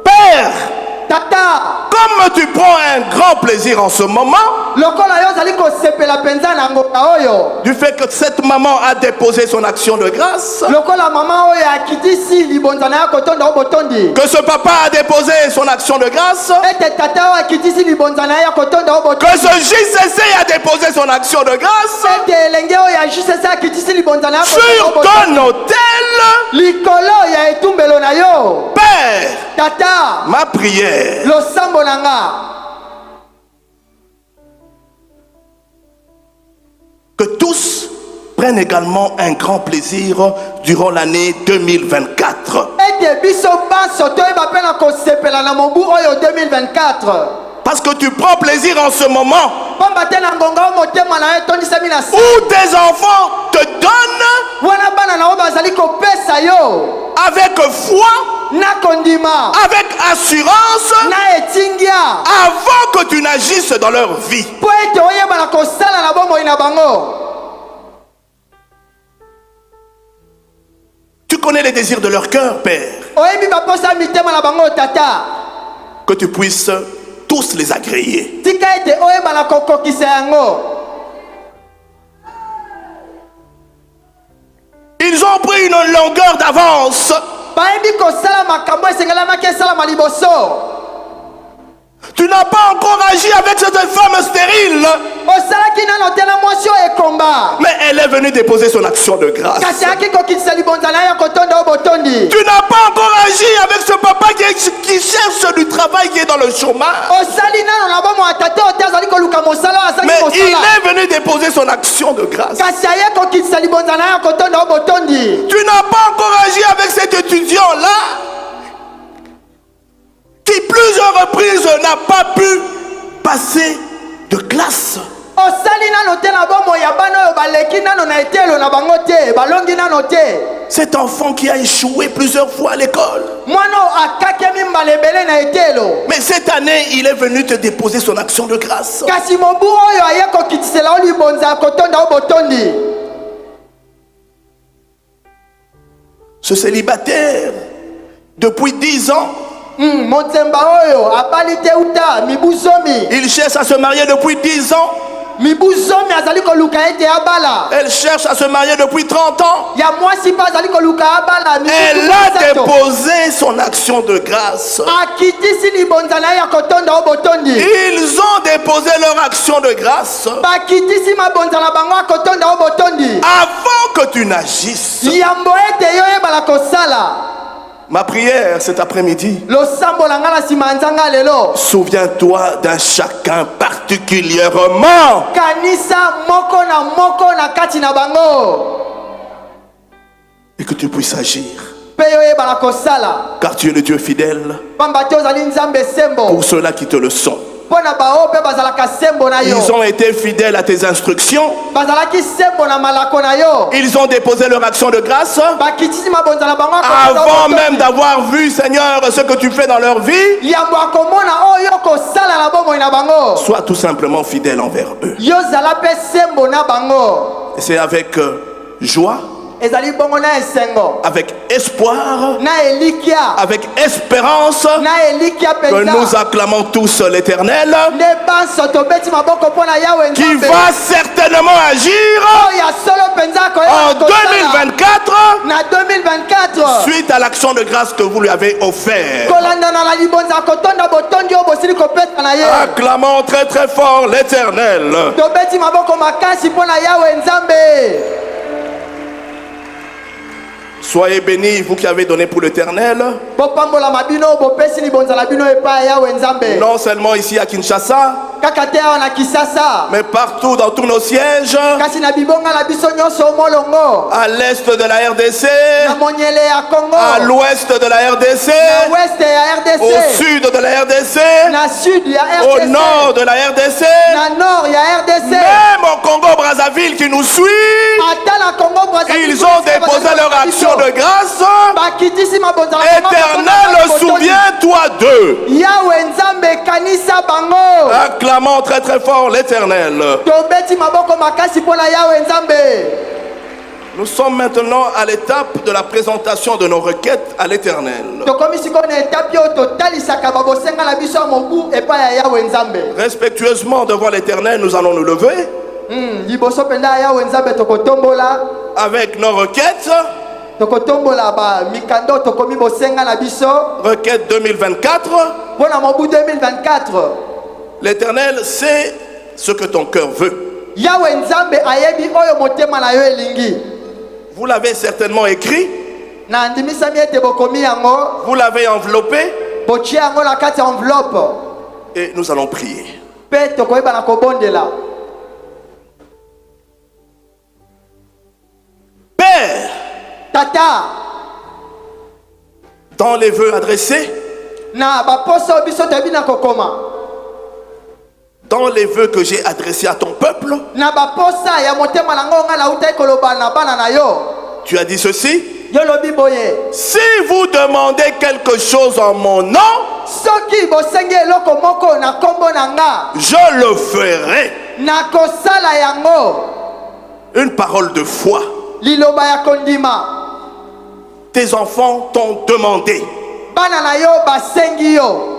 Père, Tata, comme tu prends un grand plaisir en ce moment du fait que cette maman a déposé son action de grâce, que ce papa a déposé son action de grâce, que ce JCC a déposé son action de grâce sur ton autel, Père, Tata, ma prière, que tous prennent également un grand plaisir durant l'année 2024. ete biso banso toyeba mpe na kosepela na mobu oyo 2024. Parce que tu prends plaisir en ce moment pamba te na ngonga o motema na yo etondisami na se où tes enfants te donnent wana bana na yo bazali kopesa yo avec foi, na kondima avec assurance, na etingia avant que tu n'agisses dans leur vie. po ete oyeba na kosala na bomoi na bango. Tu connais les désirs de leur cœur, Père. Oyebi baposa mitema na bango tata. Que tu puisses tous les agréer. Tika ete oyeba na kokokisa yango. Ils ont pris une longueur d'avance. Bayebi kosala makambo esengelamaki esalama liboso. Tu n'as pas encore agi avec cette femme stérile. Osalaki nano te na mwasi oyo ekomba. Mais elle est venue déposer son action de grâce. Kasi aki kokitisa libonza na yo kotonda o botondi. Tu n'as pas encore agi avec ce papa qui cherche du travail, qui est dans le chômage. Osali nano na bomo atata o te azali koluka mosala azali Mais kosala. il est venu déposer son action de grâce. Kasi aye kokitisa libonza na yo kotonda o botondi. Tu n'as pas encore agi avec cet étudiant-là qui plusieurs reprises n'a pas pu passer de classe. Osali nano te na bomo ya bana oyo baleki nano na etelo na bango te balongi nano te. Cet enfant qui a échoué plusieurs fois à l'école. Mwana akakemi mbala ebele na etelo. Mais cette année, il est venu te déposer son action de grâce. Kasi mobu oyo aye kokitisela o libonza kotonda o botondi. Ce célibataire, depuis 10 ans, Montemba oyo abali te uta mibuzomi. il cherche à se marier depuis 10 ans. Mibuzomi azali koluka ete abala. Elle cherche à se marier depuis 30 ans. Ya mwasi pa azali koluka abala. Elle a déposé son action de grâce. Akitisi libonza na ya kotonda o botondi. Ils ont déposé leur action de grâce Bakitisi mabonza na bango kotonda o botondi. avant que tu n'agisses. Yambo ete yo ebala kosala. Ma prière cet après-midi, Lo sambo la ngala simanzanga lelo. souviens-toi d'un chacun particulièrement. Kanisa moko na kati na bango. Et que tu puisses agir. Pe yo ebala kosala. Car tu es le Dieu fidèle Pamba te ozali nzambe sembo. pour ceux-là qui te le sont. Pona bao pe bazalaka sembo na yo. Ils ont été fidèles à tes instructions. Bazalaki sembo na malako na yo. Ils ont déposé leur action de grâce Bakitisi mabonza na bango avant même d'avoir vu, Seigneur, ce que tu fais dans leur vie. Yambo akomona oyo kosala na bomoi na bango. Sois tout simplement fidèle envers eux. Yo zala pe sembo na bango. Et c'est avec joie, Ezali bongo na esengo. avec espoir, Na elikia. avec espérance Na elikia que penza. nous acclamons tous l'Éternel Ne banso tobeti maboko pona yawe qui nzambe. va certainement agir Oya solo penza ko en 2024 na 2024. suite à l'action de grâce que vous lui avez offerte. Kolanda na la libonza kotonda botondi o bosili kopeta na ye. Acclamons très très fort l'Éternel. Tobeti maboko makasi pona yawe nzambe. Soyez bénis, vous qui avez donné pour l'Éternel, Bopambola mabino bopesi libonza la bino epa yawe nzambe. non seulement ici à Kinshasa, Kaka te awa na Kisasa. mais partout dans tous nos sièges, Kasi na bibonga na biso nyonso molongo. à l'est de la RDC, Na monyele ya Congo. à l'ouest de la RDC, Na west ya RDC. au sud de la RDC, Na sud ya au RDC. nord de la RDC, Na nord ya RDC. même au Congo-Brazzaville qui nous suit, Ata la Congo Brazzaville. ils ont déposé leur action de grâce. Bakitisi mabonza la Congo. Éternel, souviens-toi d'eux. Yawe nzambe kanisa bango. Acclamons très très fort l'Éternel. Tobeti maboko makasi pona yawe nzambe. Nous sommes maintenant à l'étape de la présentation de nos requêtes à l'Éternel. Tokomi sikoyo na etape oyo totalisaka babosenga na biso ya mobu epai ya yawe nzambe. Respectueusement devant l'Éternel, nous allons nous lever Liboso penda ya yawe nzambe tokotombola. avec nos requêtes. Tokotombola ba mikando tokomi bosenga na biso. Requête 2024. Pona mobu 2024. L'Éternel sait ce que ton cœur veut. Yawe nzambe ayebi oyo motema na yo elingi. Vous l'avez certainement écrit, Na andimisami ete bokomi yango. vous l'avez enveloppé Botie yango na kati ya enveloppe. et nous allons prier. Pe tokoyeba na kobondela. Père, Tata, dans les vœux adressés, na baposo biso toyebi na kokoma dans les vœux que j'ai adressés à ton peuple, na baposa ya motema na ngo nga nautai koloba na bana na yo tu as dit ceci: yo lobi boye si vous demandez quelque chose en mon nom, soki bosengi eloko moko na kombo na nga je le ferai. na kosala yango. Une parole de foi. Liloba ya kondima. Tes enfants t'ont demandé. Bana na yo basengi yo.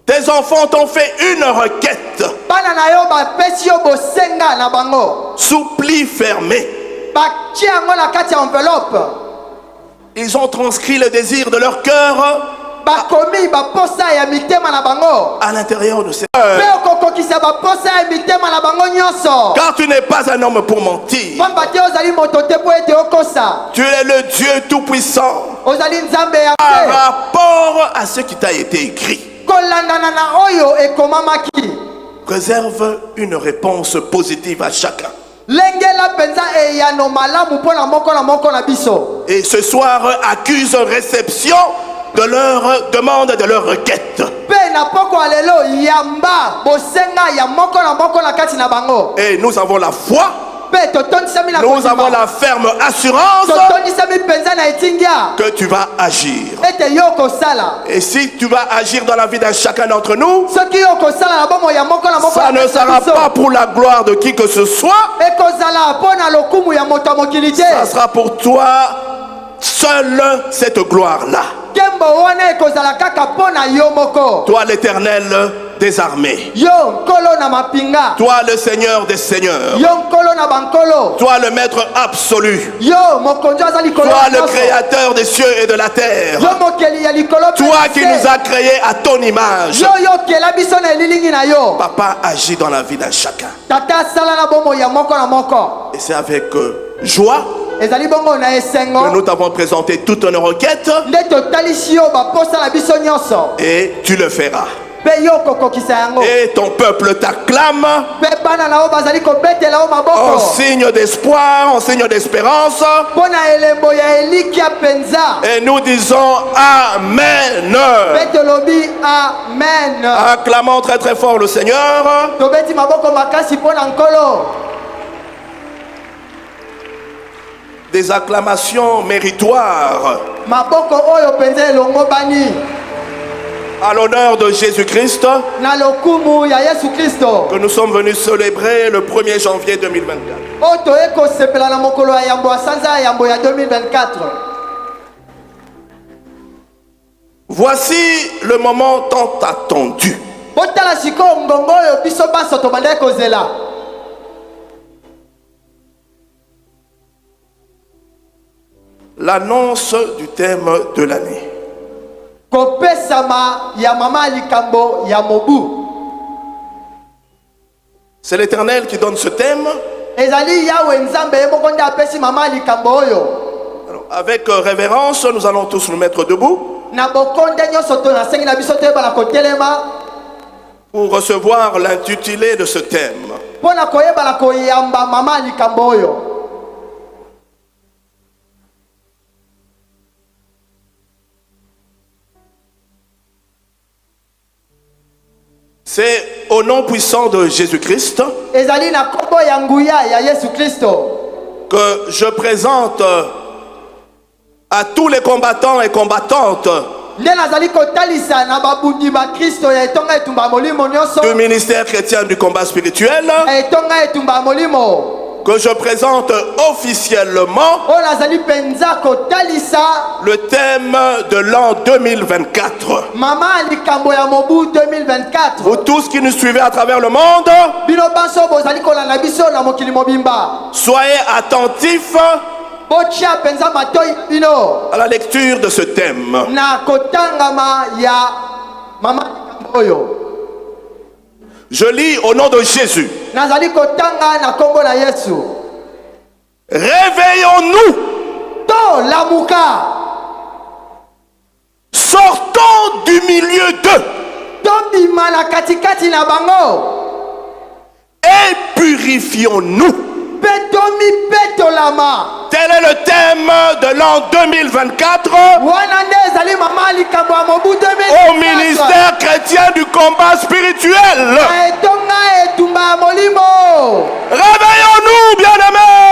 Tes enfants t'ont fait une requête. Bana na yo bapesi yo bosenga na bango. Sous pli fermé. Batia yango na kati ya enveloppe. Ils ont transcrit le désir de leur cœur bakomi baposa ya mitema na bango à l'intérieur de ces pe okokokisa baposa ya mitema na bango nyonso. Car tu n'es pas un homme pour mentir. Pamba te ozali moto te po ete okosa. Tu es le Dieu tout-puissant. Ozali nzambe ya par rapport à ce qui t'a été écrit. kolandana na oyo ekomamaki. Réserve une réponse positive à chacun. Lengela penza eyano malamu pona moko na moko na biso. Et ce soir, accuse réception de leur demande, de leur requête. Et nous avons la foi. Nous avons la ferme assurance que tu vas agir. Et si tu vas agir dans la vie de chacun d'entre nous, ça ne sera pas pour la gloire de qui que ce soit. Ça sera pour toi seule cette gloire-là. Toi l'Éternel des armées. Toi le Seigneur des seigneurs. Toi le Maître absolu. Toi le Créateur des cieux et de la terre. Toi qui nous as créés à ton image. Papa agit dans la vie d'un chacun. Et c'est avec joie que nous t'avons présenté toutes nos requêtes et tu le feras. Et ton peuple t'acclame en signe d'espoir, en signe d'espérance. Et nous disons Amen. Acclamons très très fort le Seigneur. Des acclamations méritoires à l'honneur de Jésus-Christ que nous sommes venus célébrer le 1er janvier 2024. Voici le moment tant attendu. L'annonce du thème de l'année. C'est l'Éternel qui donne ce thème. Alors, avec révérence, nous allons tous nous mettre debout pour recevoir l'intitulé de ce thème. C'est au nom puissant de Jésus-Christ que je présente à tous les combattants et combattantes du ministère chrétien du combat spirituel, que je présente officiellement le thème de l'an 2024. Vous tous qui nous suivez à travers le monde, soyez attentifs à la lecture de ce thème. Je lis au nom de Jésus. Réveillons-nous. Sortons du milieu d'eux. Et purifions-nous. petomi petolama. Tel est le thème de l'an 2024 au ministère chrétien du combat spirituel. Réveillons-nous, bien-aimés.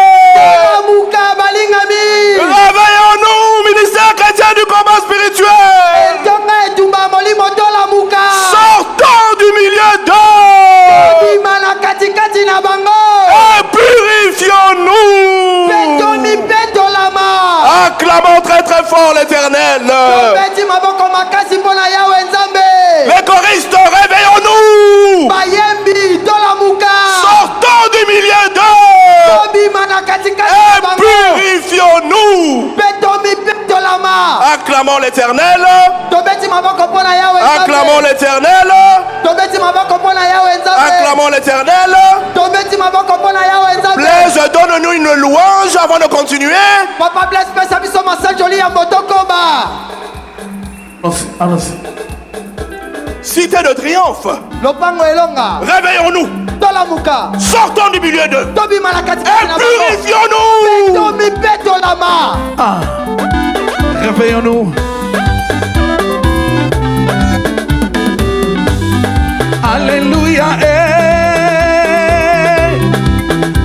Réveillons-nous, ministère chrétien du combat spirituel. Sortons du milieu d'eux et purifions-nous. Acclamons très très fort l'Éternel. Les choristes, réveillons-nous. Sortons du milieu d'eux et purifions-nous. Acclamons l'Éternel. Acclamons l'Éternel. Acclamons l'Éternel. Blaise, donne-nous une louange avant de continuer. Papa bless pesa biso masanjoli ya motokoba. Cité de triomphe. Lopango elonga. Réveillons-nous. Tolamuka. Sortons du milieu d'eux. Tobi malakati. Et purifions-nous. Tobi petolama. Réveillons-nous. Alléluia.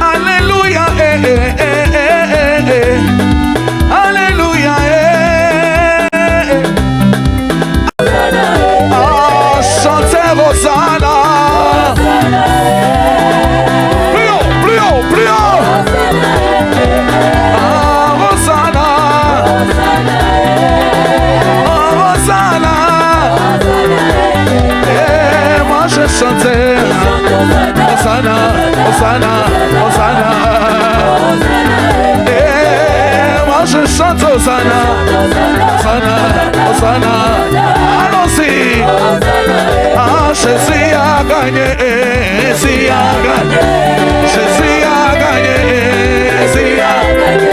Alléluia. Alléluia. Chantez Hosanna. Plus haut, plus haut, plus haut. Hosanna. Hosanna. Et moi je chantais Hosanna, Hosanna, Hosanna. Et moi je chante Hosanna, Hosanna, Hosanna. Allons-y. Ah, Jésus a gagné, Jésus a gagné, Jésus a gagné, Jésus a gagné.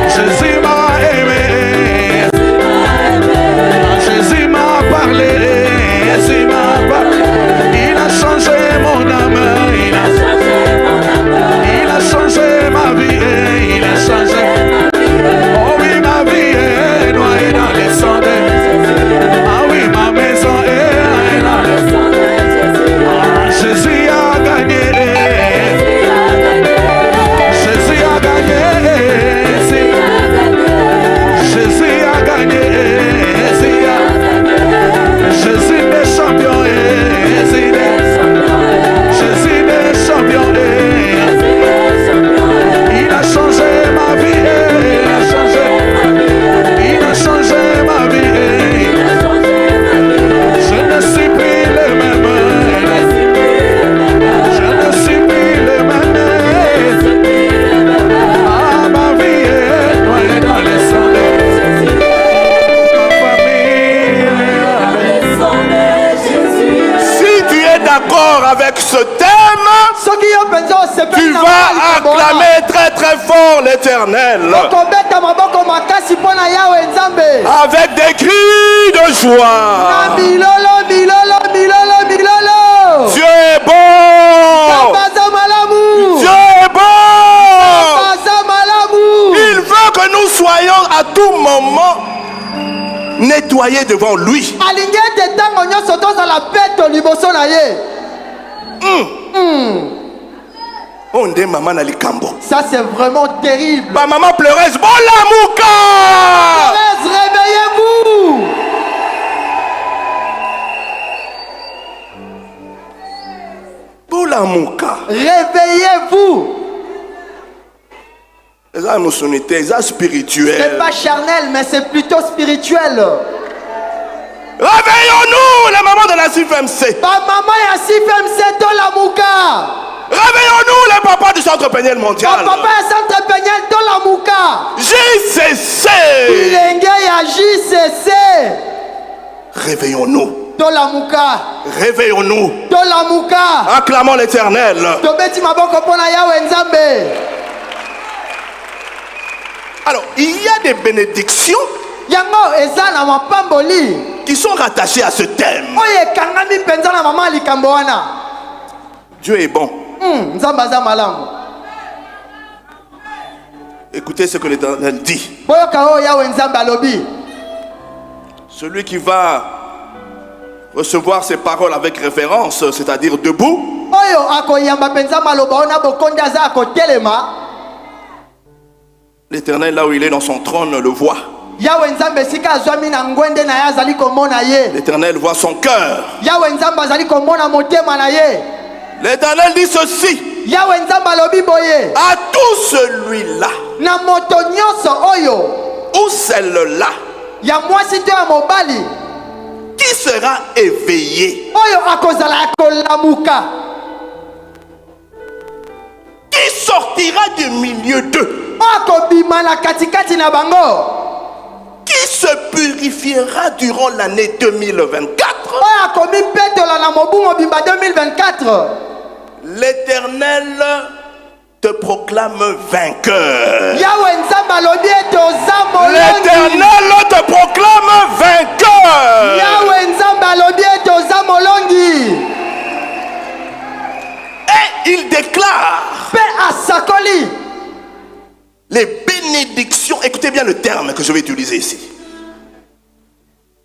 Jésus m'a aimé, Jésus m'a parlé, Jésus m'a parlé. Il a changé mon âme, il a changé mon âme, il a changé ma vie, il a changé. Oh oui, ma vie est noyée dans les cendres. Ah oui, ma maison est dans les cendres. Jésus a gagné, Jésus a gagné, Jésus a gagné, Jésus est champion, Jésus est champion, il a changé ma vie, il a changé ma vie, je ne suis plus le même, je ne suis plus le même, ah ma vie est noyée dans les cendres, ma famille. Si tu es d'accord avec ce thème, tu vas acclamer très très fort l'Éternel avec des cris de joie. Dieu est bon. Dieu est bon. Il veut que nous soyons à tout moment nettoyés devant lui. On dit maman na likambo. Ça c'est vraiment terrible. Ma maman pleureuse, Bolamuka. Réveillez-vous. Bolamuka. Réveillez-vous. C'est spirituel. C'est pas charnel, mais c'est plutôt spirituel. Réveillons-nous, les mamans de la CFMC. Ma maman est à CFMC de la Mouka. Réveillons-nous, les papas du Centre Péniel Mondial. Ma papa est Centre Péniel de la Mouka. JCC. Il à JCC. Réveillons-nous. De la Mouka. Réveillons-nous. De la Mouka. Acclamons l'Éternel. Alors, il y a des bénédictions qui sont rattachées à ce thème. Dieu est bon. Écoutez ce que l'Éternel dit. Celui qui va recevoir ces paroles avec référence, c'est-à-dire debout, l'Éternel, là où il est dans son trône, le voit. L'Éternel voit son cœur. L'Éternel dit ceci: à tout celui-là ou celle-là qui sera éveillé, qui sortira du milieu d'eux, qui se purifiera durant l'année 2024, l'Éternel te proclame vainqueur. L'Éternel te proclame vainqueur. Et il déclare les bénédictions. Écoutez bien le terme que je vais utiliser ici.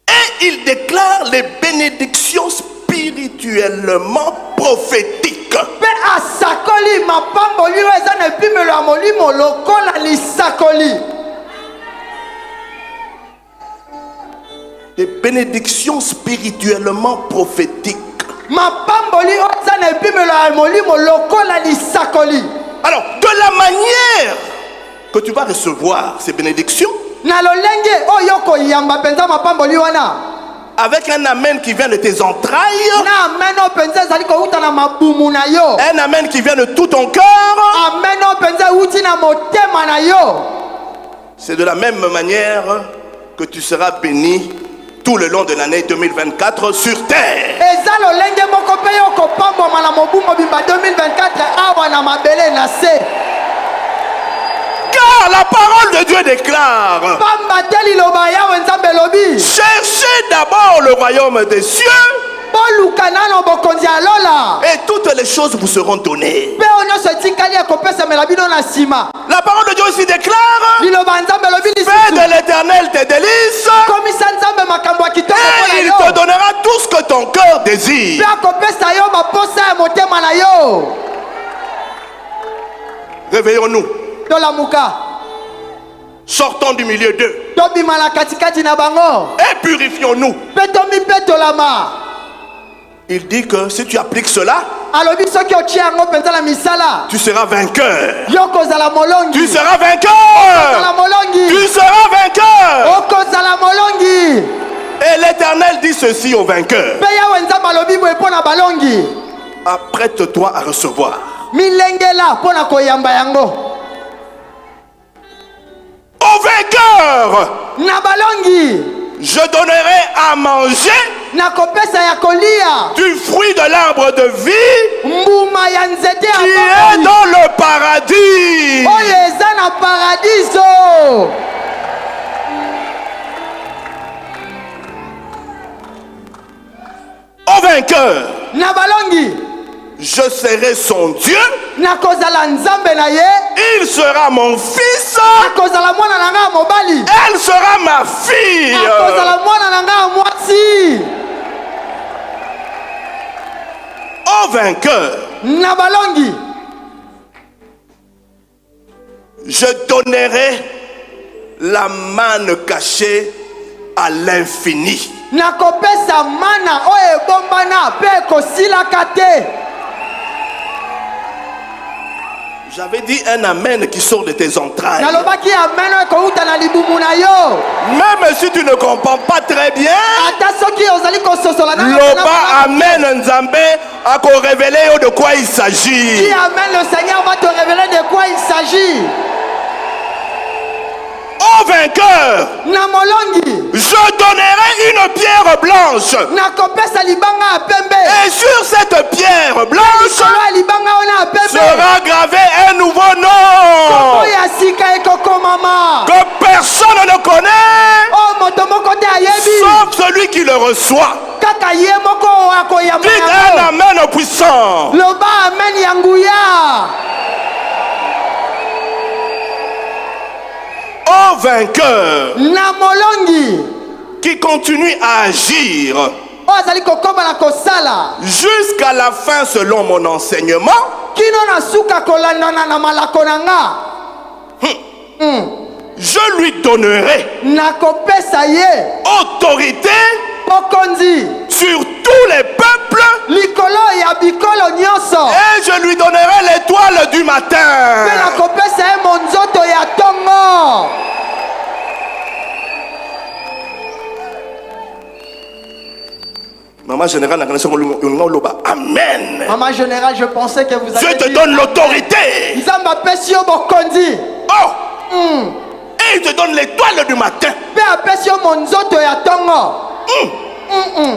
Et il déclare les bénédictions spirituellement prophétiques. Des bénédictions spirituellement prophétiques. Alors, de la manière que tu vas recevoir ces bénédictions, avec un amen qui vient de tes entrailles, un amen qui vient de tout ton cœur, c'est de la même manière que tu seras béni tout le long de l'année 2024 sur terre. Car la parole de Dieu déclare: cherchez d'abord le royaume des cieux, et toutes les choses vous seront données. La parole de Dieu aussi déclare: fais de l'Éternel tes délices, et il te donnera tout ce que ton cœur désire. Réveillons-nous. Sortons du milieu d'eux et purifions-nous. Il dit que si tu appliques cela, tu seras vainqueur. Tu seras vainqueur. Tu seras vainqueur. Et l'Éternel dit ceci aux vainqueurs: apprête-toi à recevoir. Aux vainqueurs, je donnerai à manger du fruit de l'arbre de vie qui est dans le paradis. Aux vainqueurs, je serai son Dieu, il sera mon fils, elle sera ma fille. Ô vainqueur, je donnerai la manne cachée à l'infini. J'avais dit un amen qui sort de tes entrailles. Même si tu ne comprends pas très bien, Loba amen Nzambe a révélé de quoi il s'agit. Le Seigneur va te révéler de quoi il s'agit. Ô vainqueur, je donnerai une pierre blanche, et sur cette pierre blanche sera gravé un nouveau nom que personne ne connaît sauf celui qui le reçoit. Dites un amen puissant. Ô vainqueur, Namolongi, qui continue à agir Ozali kokoma na kosala jusqu'à la fin selon mon enseignement, kino na suka kolandana na malako na nga. je lui donnerai Nakopesa ye autorité bokonzi sur tous les peuples likolo ya bikolo nyonso. et je lui donnerai l'étoile du matin. Mpe nakopesa ye monzoto ya tongo. Maman générale, amen. Maman générale, je pensais que vous Dieu avez te dit, donne l'autorité. Nzamba pesi yo bokonzi. Oh, et il te donne l'étoile du matin. Mpe apesi yo monzoto ya tongo.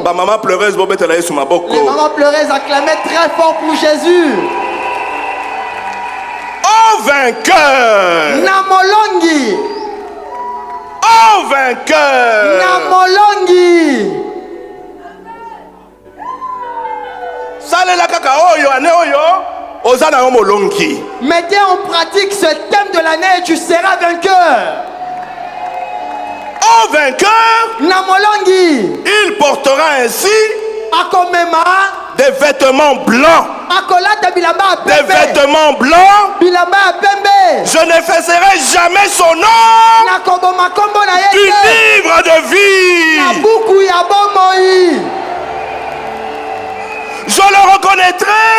Bah, maman pleureuse, bon, elle est sur ma boque. Les mamans pleureuses acclamaient très fort pour Jésus. Oh vainqueur, Namolongi, oh vainqueur, Namolongi. salela kaka oyo ane oyo ozana yo molongi. Mettez en pratique ce thème de l'année et tu seras vainqueur. Oh vainqueur, Namolongi, il portera ainsi akomema, des vêtements blancs. akolata bilamba ya Des pembe. vêtements blancs. Bilamba ya pembe. Je n'effacerai jamais son nom Nakoboma kombo na du ye te. livre de Na vie. buku ya bomoi. Je le reconnaîtrai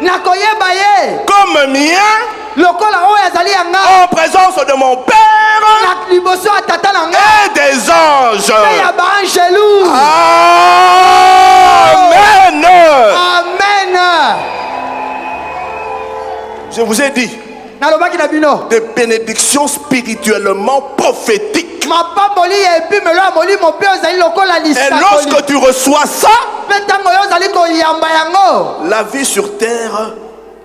Nakoyeba ye comme mien lokola oyo azali yanga en présence de mon Père na liboso ya tata na nga et des anges. mpe ya baangelu. Amen. Amen. Je vous ai dit Nalobaki na bino des bénédictions spirituellement prophétiques. mapamboli ya epimelo ya molimo mpe ozali lokola Et lisakoli. lorsque tu reçois ça, Mpe ntango oyo ozali koyamba yango la vie sur terre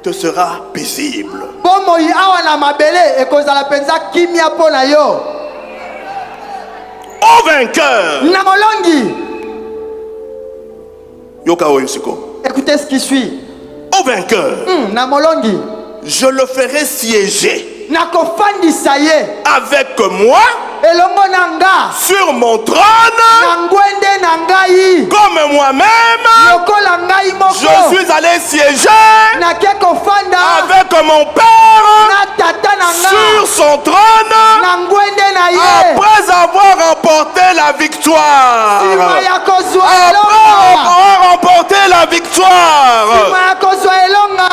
te sera paisible. bomoi awa na mabele ekozala mpenza kimia mpo na yo. Ô vainqueur, Na molongi, yoka oyo siko. écoutez ce qui suit. Ô vainqueur, Na molongi, je le ferai siéger nakofandisa ye avec moi elongo na nga sur mon trône na ngwende na ngai comme moi-même. lokola ngai Je moko suis allé siéger nake kofanda avec mon Père na tata na nga sur son trône na ngwende na ye après avoir remporté la victoire. nsima ya kozwa Après elonga avoir remporté la victoire. nsima ya kozwa elonga.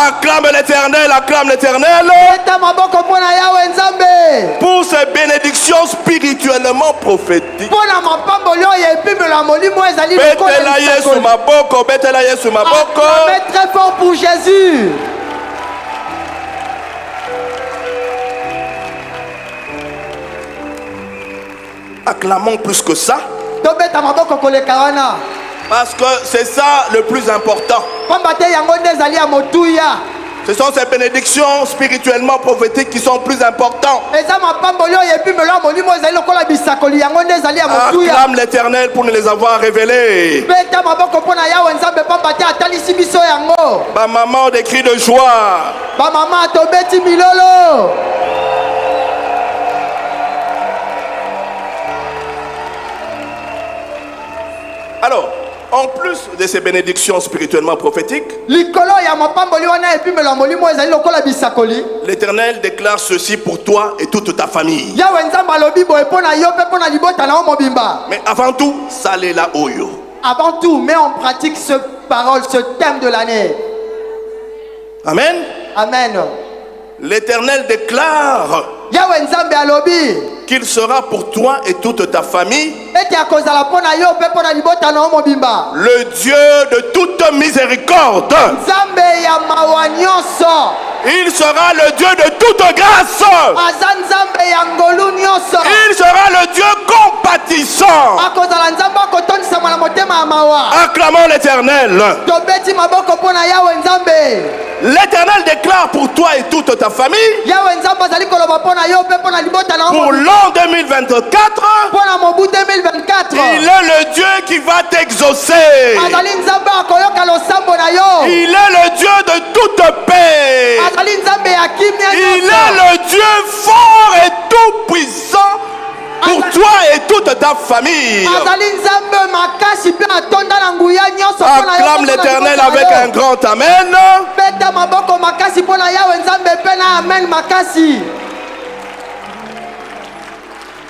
Acclame l'Éternel, acclame l'Éternel Eta maboko mpo na yawe nzambe pour ces bénédictions spirituellement prophétiques. mpo na mapamboli oyo epimelo ya molimo ezali Betela Yesu maboko, betela Yesu maboko. acclamez très fort pour Jésus. Acclamons plus que ça, tobeta maboko koleka wana parce que c'est ça le plus important. pamba te yango nde ezali ya motuya. Ce sont ces bénédictions spirituellement prophétiques qui sont plus importantes. eza mapamboli oyo epimelo ya molimo ezali lokola bisakoli yango nde ezali ya motuya. Acclame l'Éternel pour nous les avoir révélés. beta maboko mpo na yawe nzambe pamba te atalisi biso yango. Ma maman des cris de joie. bamama tobeti milolo. Alors, en plus de ces bénédictions spirituellement prophétiques, likolo ya mapamboli wana epimelo ya molimo ezali lokola bisakoli. l'Éternel déclare ceci pour toi et toute ta famille. yawe nzambe alobi boye mpo na yo mpe mpo na libota na yo mobimba. Mais avant tout, salela oyo. Avant tout, mets en pratique ce parole, ce thème de l'année. Amen. Amen. L'Éternel déclare Yahweh nzambe alobi qu'il sera pour toi et toute ta famille ete akozala mpo na yo mpe mpo na libota na yo mobimba. le Dieu de toute miséricorde. Nzambe ya mawa nyonso. Il sera le Dieu de toute grâce. Aza nzambe ya ngolu nyonso. Il sera le Dieu compatissant. Akozala nzambe akotondisama na motema ya mawa. Acclamons l'Éternel. Tobeti maboko mpo na Yahweh nzambe. L'Éternel déclare pour toi et toute ta famille Yahweh nzambe azali koloba mpo na yo mpe mpo na libota na yo pour mobimba. l'an 2024. Mpo na mobu 2024. Il est le Dieu qui va t'exaucer. Azali nzambe akoyoka losambo na yo. Il est le Dieu de toute paix. Azali nzambe ya kimia Il nyonso. est le Dieu fort et tout puissant pour toi et toute ta famille. Acclame l'Éternel avec un grand amen.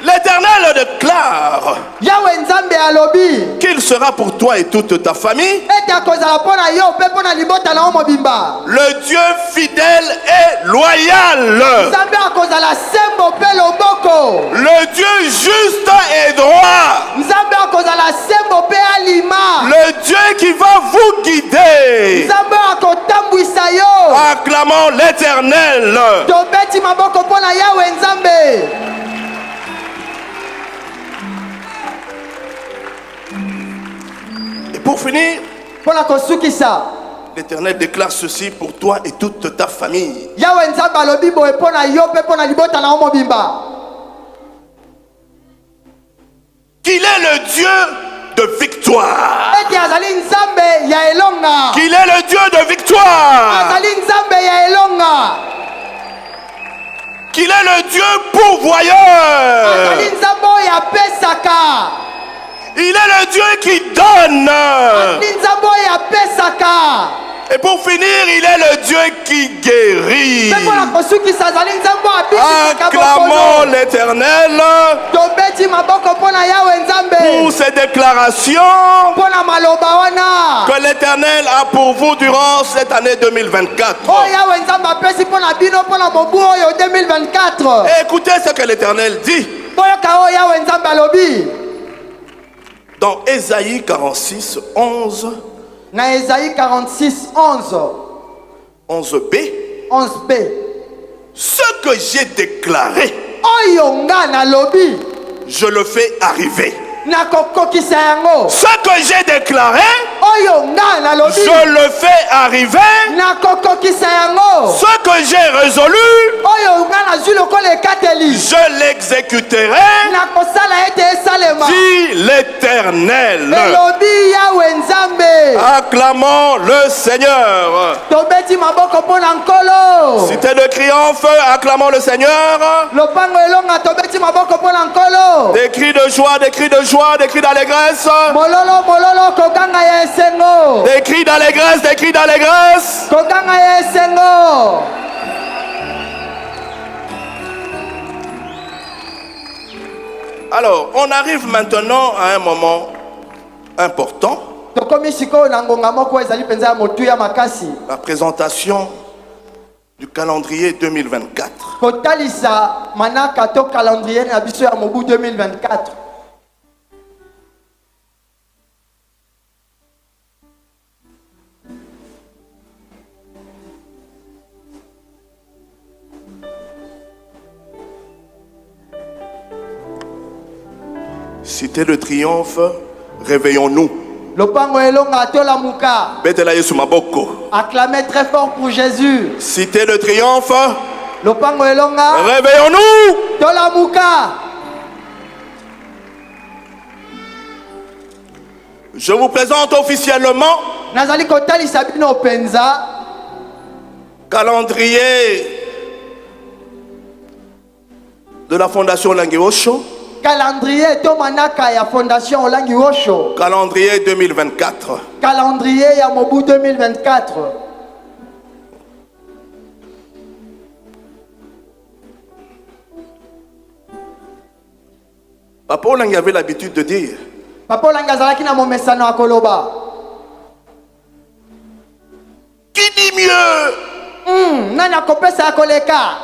L'Éternel déclare qu'il sera pour toi et toute ta famille le Dieu fidèle et loyal, le Dieu juste et droit, le Dieu qui va vous guider. Acclamons l'Éternel. Pour finir, l'Éternel déclare ceci pour toi et toute ta famille. Qu'il est le Dieu de victoire. Qu'il est le Dieu de victoire. Qu'il est le Dieu pourvoyeur. Il est le Dieu qui donne. Et pour finir, il est le Dieu qui guérit. Acclamons l'Éternel pour ces déclarations que l'Éternel a pour vous durant cette année 2024. Et écoutez ce que l'Éternel dit. Dans Ésaïe 46, 11. Dans Ésaïe 46, 11. 11b. 11b. Ce que j'ai déclaré, je le fais arriver. Ce que j'ai déclaré, je le fais arriver. Ce que j'ai résolu, je l'exécuterai, dit l'Éternel. Acclamons le Seigneur. Cité de triomphe, acclamons le Seigneur. Des cris de joie, des cris de joie, des cris d'allégresse. Des cris d'allégresse, des cris d'allégresse. Alors, on arrive maintenant à un moment important. La présentation du calendrier 2024. Cité de triomphe, réveillons-nous. Acclamez très fort pour Jésus. Cité de triomphe, réveillons-nous. Je vous présente officiellement calendrier de la Fondation Langiosho. Calendrier Tomanaka ya Fondation Olangi Osho. Calendrier 2024. Calendrier ya Mobu 2024. Papa Olangi avait l'habitude de dire. Papa Olangi azalaki na momesano akoloba. Qui dit mieux? Nani akopesa akoleka?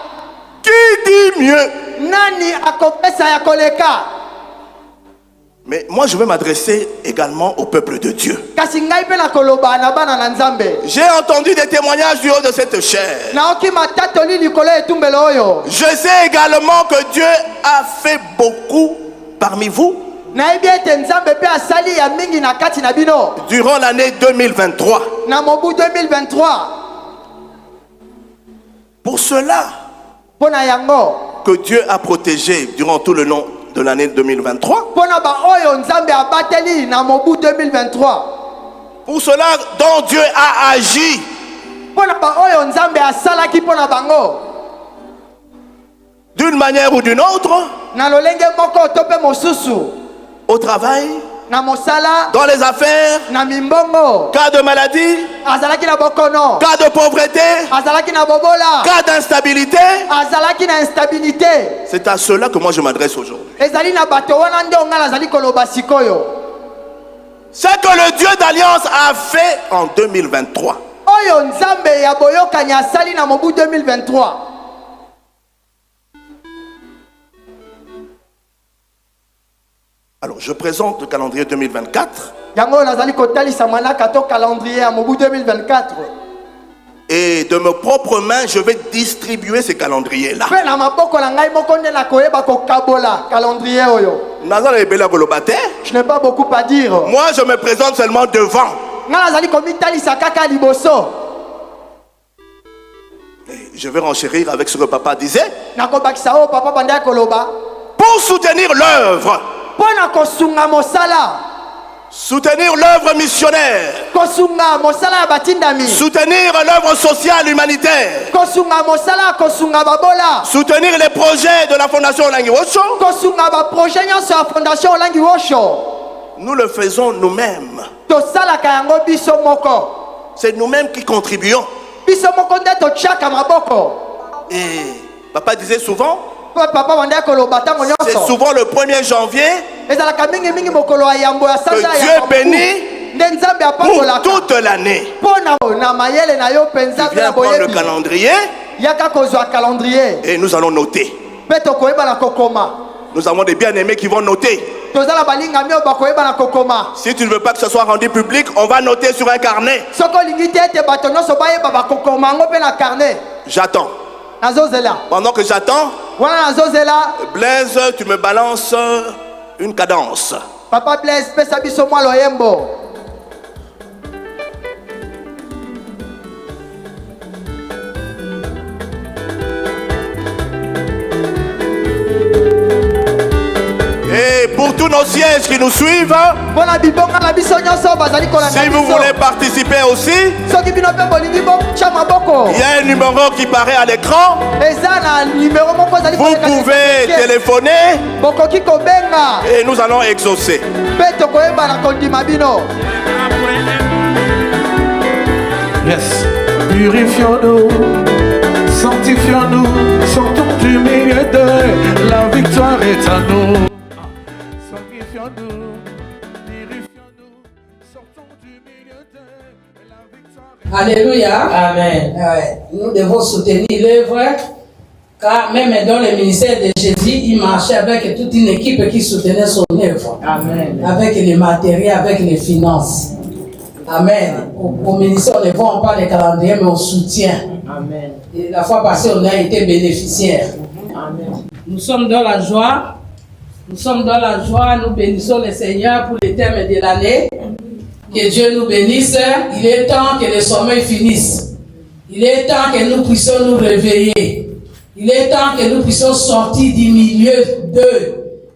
Qui dit mieux? Nani akopesa ya koleka? Mais moi je vais m'adresser également au peuple de Dieu. Kasi ngai pe na koloba na bana na Nzambe. J'ai entendu des témoignages du haut de cette chair. Naoki matatoli likolo etumbelo oyo. Je sais également que Dieu a fait beaucoup parmi vous. Naibi ete Nzambe pe asali ya mingi na kati na bino. Durant l'année 2023. Na mobu 2023. Pour cela que Dieu a protégé durant tout le long de l'année 2023. Pour cela dont Dieu a agi. D'une manière ou d'une autre, au travail, dans les affaires, cas de maladie, cas de pauvreté, cas d'instabilité, c'est à cela que moi je m'adresse aujourd'hui. Ce que le Dieu d'Alliance a fait en 2023. Alors, je présente le calendrier 2024. Et de mes propres mains, je vais distribuer ces calendriers-là. Je n'ai pas beaucoup à dire. Moi, je me présente seulement devant. Et je vais renchérir avec ce que papa disait. Pour soutenir l'œuvre. Soutenir l'œuvre missionnaire. Soutenir l'œuvre sociale humanitaire. Soutenir les projets de la Fondation Olangi Osho. Nous le faisons nous-mêmes. C'est nous-mêmes qui contribuons. Et papa disait souvent, c'est souvent le 1er janvier que Dieu bénit pour toute l'année. Tu viens prendre le calendrier et nous allons noter. Nous avons des bien-aimés qui vont noter. Si tu ne veux pas que ce soit rendu public, on va noter sur un carnet. J'attends. Pendant que j'attends, Blaise, tu me balances une cadence. Papa Blaise, pesa biso mwa loyembo. Et pour tous nos sièges qui nous suivent, si vous voulez participer aussi, il y a un numéro qui paraît à l'écran. Vous pouvez téléphoner et nous allons exaucer. Yes. Purifions-nous, sanctifions-nous, sortons du milieu de la victoire est à nous. Alléluia. Amen. Nous devons soutenir l'œuvre, car même dans le ministère de Jésus, il marchait avec toute une équipe qui soutenait son œuvre. Amen. Avec les matériels, avec les finances. Amen. Au ministère, on ne vend pas les calendriers, mais on soutient. Amen. Et la fois passée, on a été bénéficiaire. Amen. Nous sommes dans la joie. Nous sommes dans la joie. Nous bénissons le Seigneur pour le terme de l'année. Que Dieu nous bénisse. Il est temps que le sommeil finisse. Il est temps que nous puissions nous réveiller. Il est temps que nous puissions sortir du milieu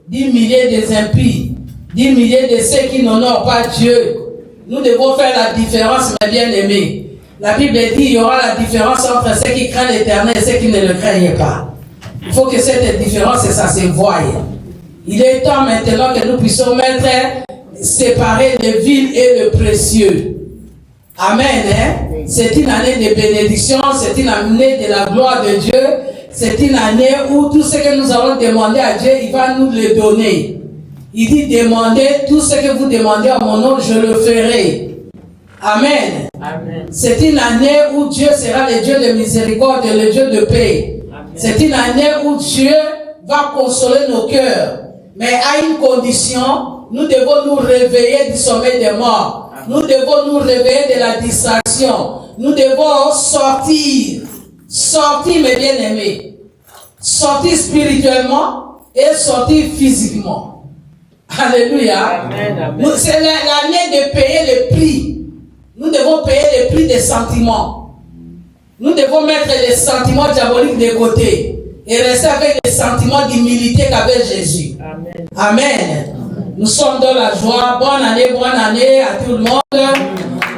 du milieu des impies, du milieu de ceux qui n'honorent pas Dieu. Nous devons faire la différence, mes bien-aimés. La Bible dit qu'il y aura la différence entre ceux qui craignent l'Éternel et ceux qui ne le craignent pas. Il faut que cette différence, ça se voie. Il est temps maintenant que nous puissions séparer le vil et le précieux. Amen. C'est une année de bénédiction, c'est une année de la gloire de Dieu. C'est une année où tout ce que nous allons demander à Dieu, il va nous le donner. Il dit demandez tout ce que vous demandez à mon nom, je le ferai. Amen. Amen. C'est une année où Dieu sera le Dieu de miséricorde et le Dieu de paix. C'est une année où Dieu va consoler nos cœurs. Mais à une condition, nous devons nous réveiller du sommeil des morts. Nous devons nous réveiller de la distraction. Nous devons sortir. Sortir, mes bien-aimés. Sortir spirituellement et sortir physiquement. Alléluia. C'est l'année de payer le prix. Nous devons payer le prix des sentiments. Nous devons mettre les sentiments diaboliques de côté et rester avec les sentiments d'humilité qu'avait Jésus. Amen. Amen. Nous sommes dans la joie. Bonne année à tout le monde.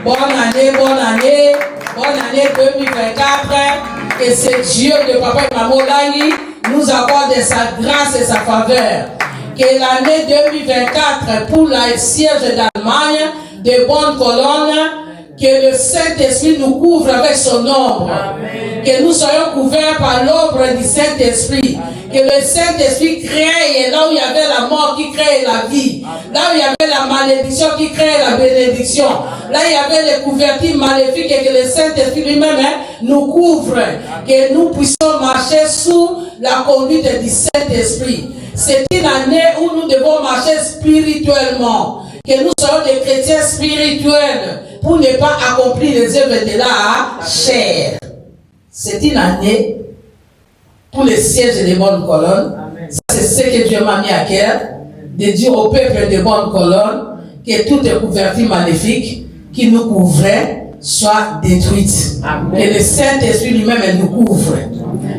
Bonne année 2024. Et c'est Dieu de Papa et Maman Olangi nous accorde sa grâce et sa faveur. Que l'année 2024 pour le siège d'Allemagne, de bonnes colonnes, que le Saint-Esprit nous couvre avec son ombre. Que nous soyons couverts par l'ombre du Saint-Esprit. Que le Saint-Esprit crée là où il y avait la mort qui crée la vie. Là où il y avait la malédiction qui crée la bénédiction. Là où il y avait les couvertures maléfiques et que le Saint-Esprit lui-même nous couvre. Que nous puissions marcher sous la conduite du Saint-Esprit. C'est une année où nous devons marcher spirituellement. Que nous soyons des chrétiens spirituels pour ne pas accomplir les œuvres de la chair. C'est une année pour les sièges des bonnes colonnes. C'est ce que Dieu m'a mis à cœur, de dire au peuple des bonnes colonnes que toute couverture maléfique qui nous couvrait soit détruite. Que le Saint-Esprit lui-même nous couvre.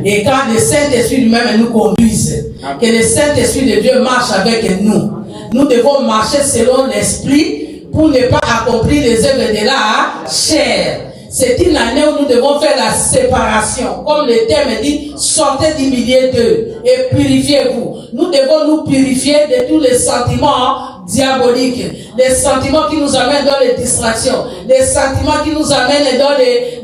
Et quand le Saint-Esprit lui-même nous conduise, que le Saint-Esprit de Dieu marche avec nous. Nous devons marcher selon l'Esprit pour ne pas accomplir les œuvres de la chair. C'est une année où nous devons faire la séparation. Comme le terme dit, sortez du milieu d'eux et purifiez-vous. Nous devons nous purifier de tous les sentiments diaboliques, les sentiments qui nous amènent dans les distractions, les sentiments qui nous amènent dans les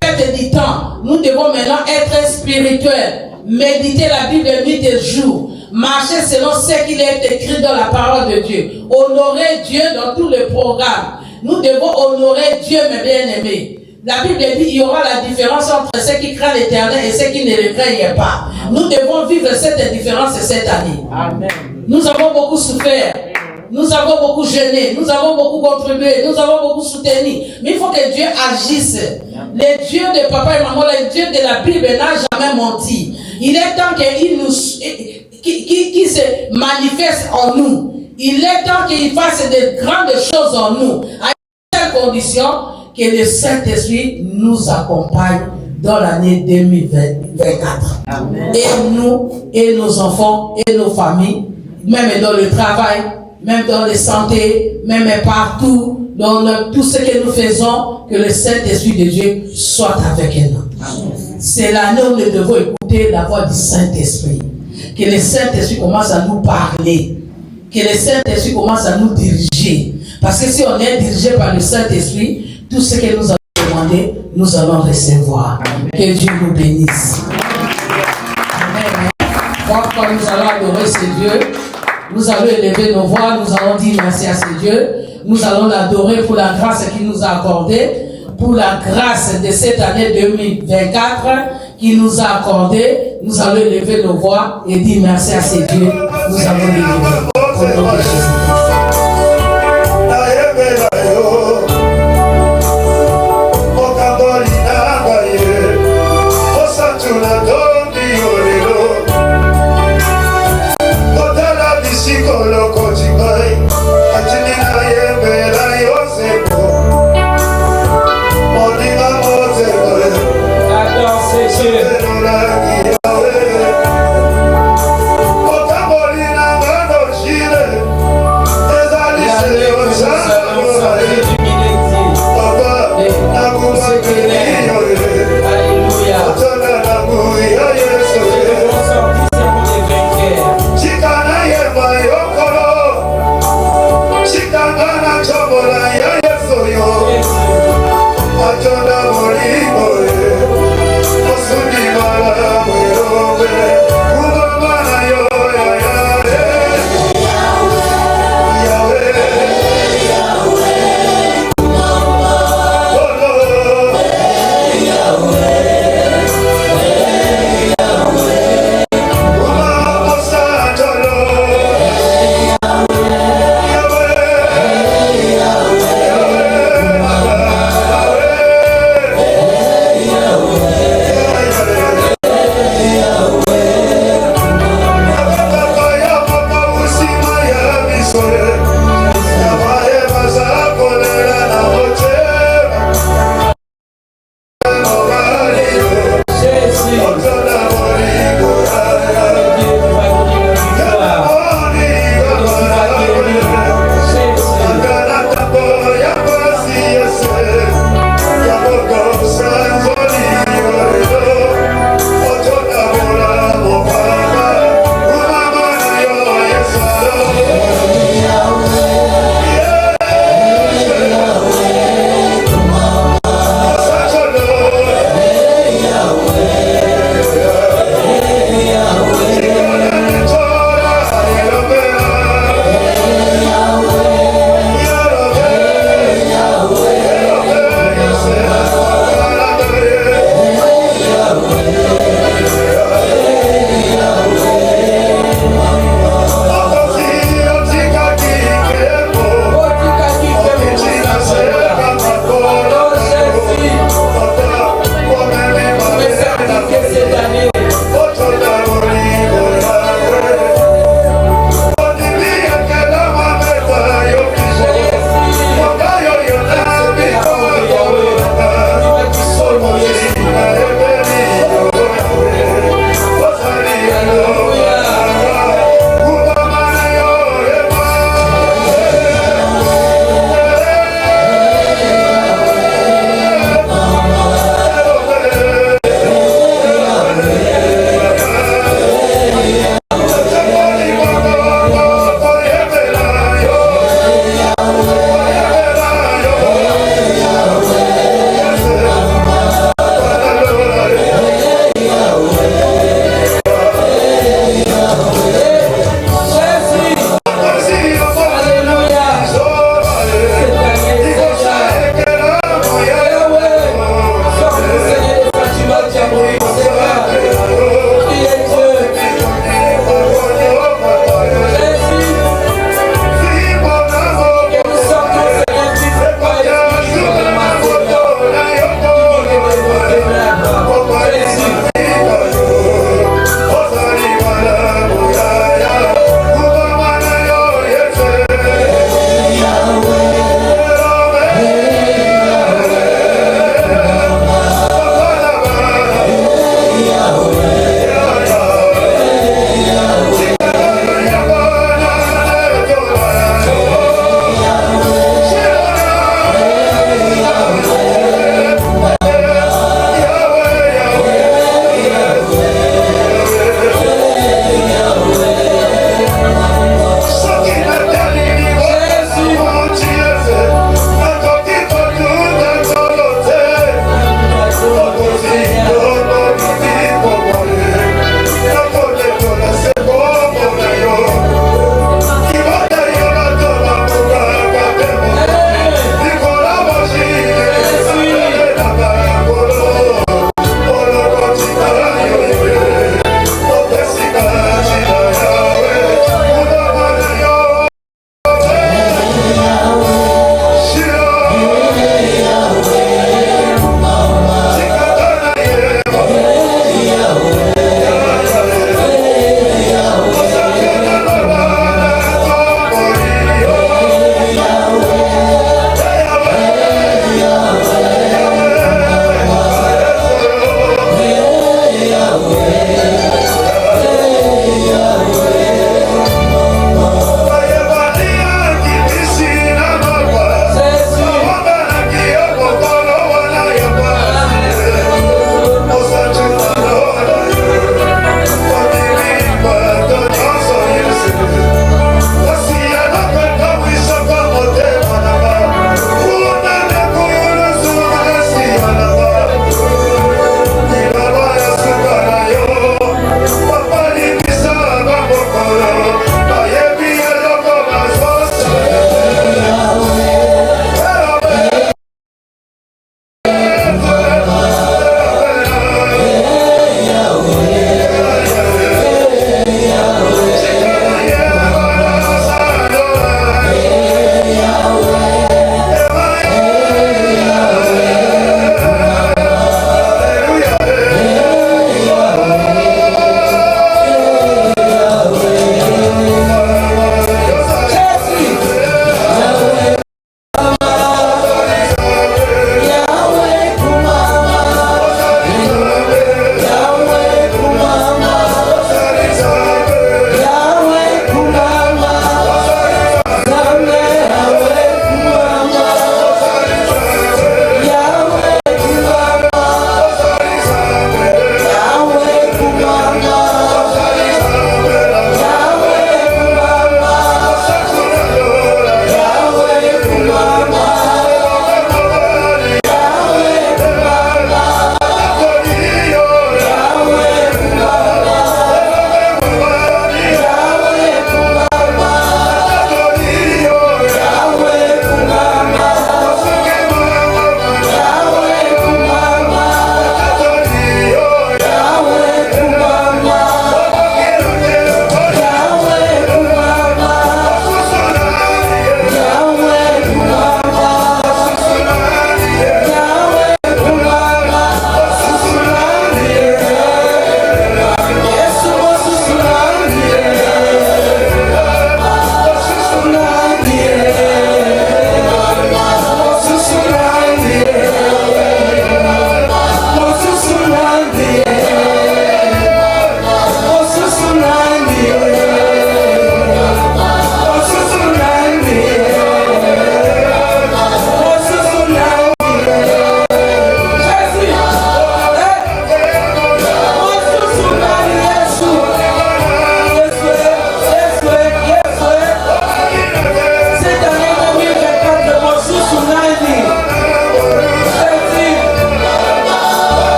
pertes du temps. Nous devons maintenant être spirituels, méditer la Bible nuit et jour, marcher selon ce qu'il est écrit dans la parole de Dieu, honorer Dieu dans tous les programmes. Nous devons honorer Dieu, mes bien-aimés. La Bible dit qu'il y aura la différence entre ceux qui craignent l'Éternel et ceux qui ne le craignent pas. Nous devons vivre cette différence cette année. Amen. Nous avons beaucoup souffert. Nous avons beaucoup jeûné. Nous avons beaucoup contribué. Nous avons beaucoup soutenu. Mais il faut que Dieu agisse. Le Dieu de papa et maman, le Dieu de la Bible n'a jamais menti. Il est temps qu'il se manifeste en nous. Il est temps qu'il fasse de grandes choses en nous. À une condition que le Saint-Esprit nous accompagne dans l'année 2024. Amen. Et nous, et nos enfants, et nos familles, même dans le travail, même dans la santé, même partout, dans tout ce que nous faisons, que le Saint-Esprit de Dieu soit avec nous. C'est l'année où nous devons écouter la voix du Saint-Esprit. Que le Saint-Esprit commence à nous parler. Que le Saint-Esprit commence à nous diriger. Parce que si on est dirigé par le Saint-Esprit, tout ce que nous avons demandé, nous allons recevoir. Amen. Que Dieu nous bénisse. Amen. Quand nous allons adorer ce Dieu, nous allons élever nos voix, nous allons dire merci à ce Dieu. Nous allons l'adorer pour la grâce qu'il nous a accordée, pour la grâce de cette année 2024 qu'il nous a accordée. Nous allons élever nos voix et dire merci à ce Dieu. Nous allons l'élever. Au nom de Jésus. Atona mori mori, osuni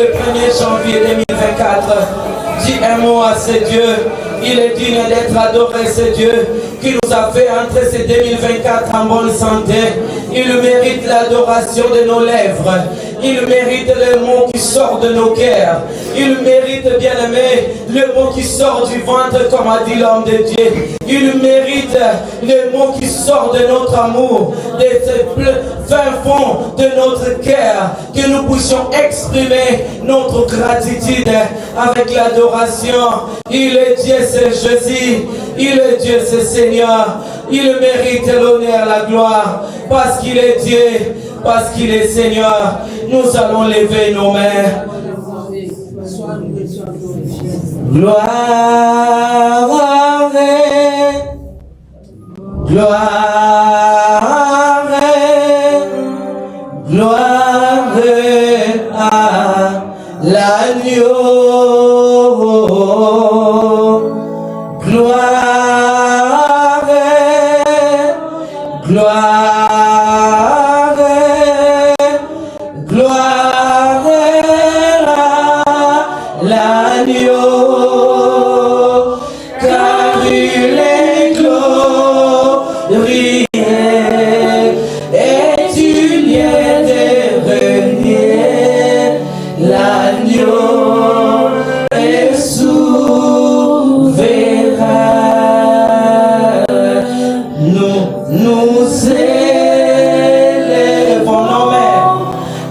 le 1er janvier 2024. Dis un mot à ce Dieu. Il est digne d'être adoré, ce Dieu qui nous a fait entrer ce 2024 en bonne santé. Il mérite l'adoration de nos lèvres. Il mérite le mot qui sort de nos cœurs. Il mérite, bien aimé, le mot qui sort du ventre, comme a dit l'homme de Dieu. Il mérite le mot qui sort de notre amour, de ce fin fond de notre cœur, que nous puissions exprimer notre gratitude avec l'adoration. Il est Dieu, c'est Jésus. Il est Dieu, c'est Seigneur. Il mérite l'honneur, la gloire, parce qu'il est Dieu, parce qu'il est Seigneur. Nous allons lever nos mains. Gloire, gloire, gloire à l'agneau. Gloire, gloire, gloire à l'agneau, car il est glorieux et tu viens de régner. L'agneau est souverain. Nous élevons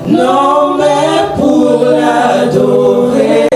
nos mains pour l'adorer.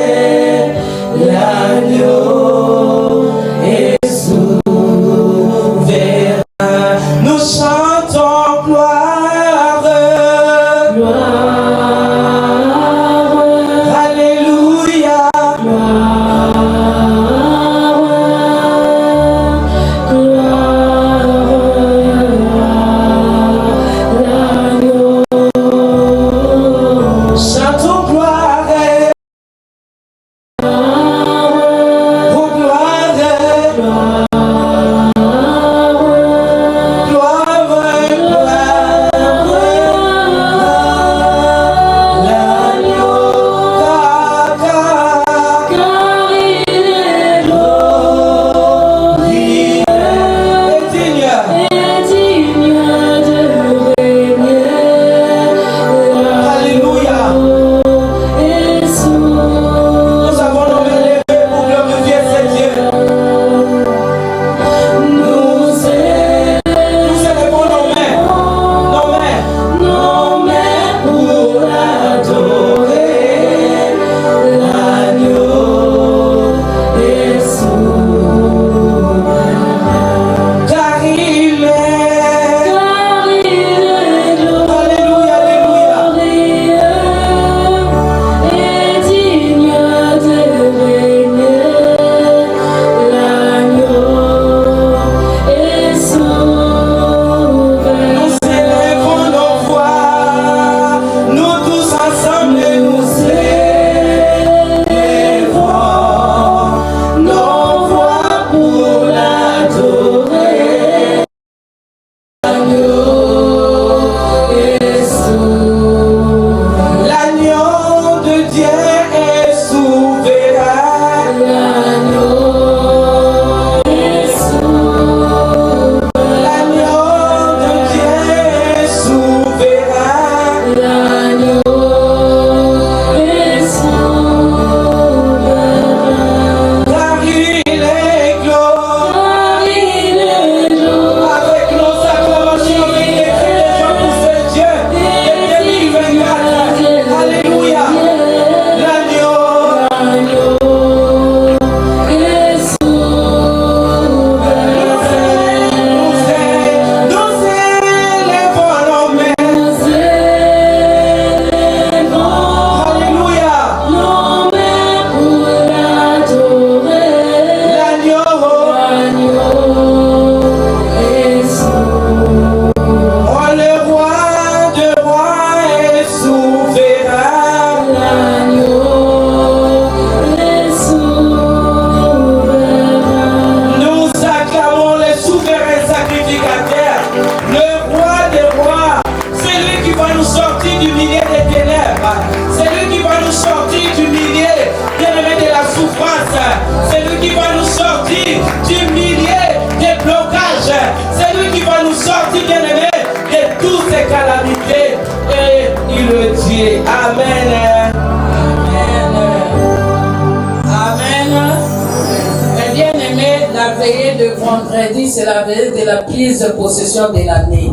de vendredi, c'est la veille de la prise de possession de l'année.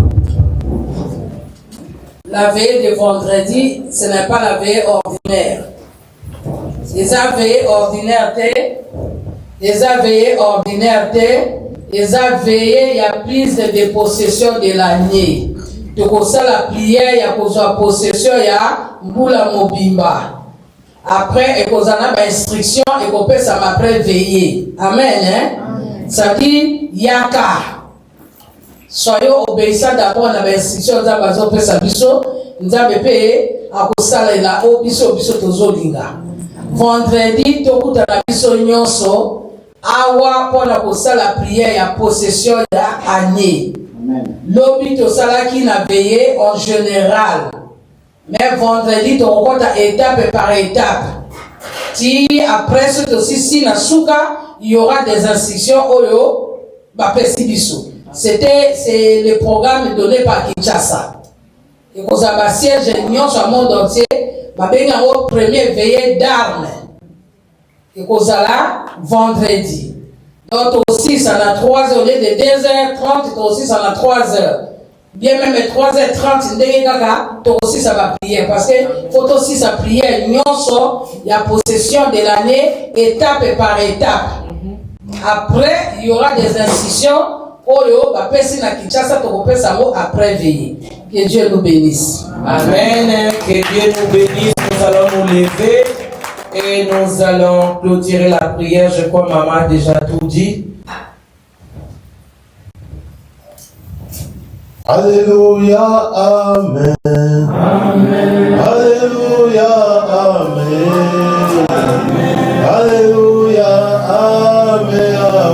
La veille de vendredi, ce n'est pas la veille ordinaire. Les veillées ordinaires, les veillées ordinaires, les veillées, il y a prise de possession de l'année. Tu as la prière, il y a possession, il y a Mbula Mobimba. Après, il y a instruction, et qu'on peut ça m'appelle veiller. Amen. Hein? Ça dit, Yaka. Soyons obéissants d'abord à l'instruction, nous avons fait ça, nous avons payé à Kosala et là, au biso tozolinga. Vendredi, tout à la biso nyonso, awa pour la Kosala prière, ya possession d'année. L'obit au salaki n'a veillé en général. Mais vendredi, tu rencontres étape par étape. Si après ce aussi, si na souka, il y aura des instructions oyo, c'est le programme donné par Kinshasa. Et qu'on a siège union sur le monde entier, au premier veillée d'armes. Et qu'on a là vendredi. Donc aussi, ça a 3 heures, au lieu de 2h30, aussi ça a 3 heures. Bien même 3h30, aussi ça va prier. Parce que faut aussi ça prier, il y a possession de l'année, étape par étape. Après, il y aura des institutions, après veiller. Que Dieu nous bénisse. Amen. Que Dieu nous bénisse. Nous allons nous lever et nous allons clôturer la prière. Je crois que maman a déjà tout dit. Alléluia, Amen. Amen. Alléluia, Amen. Amen. Alléluia, Amen. Amen.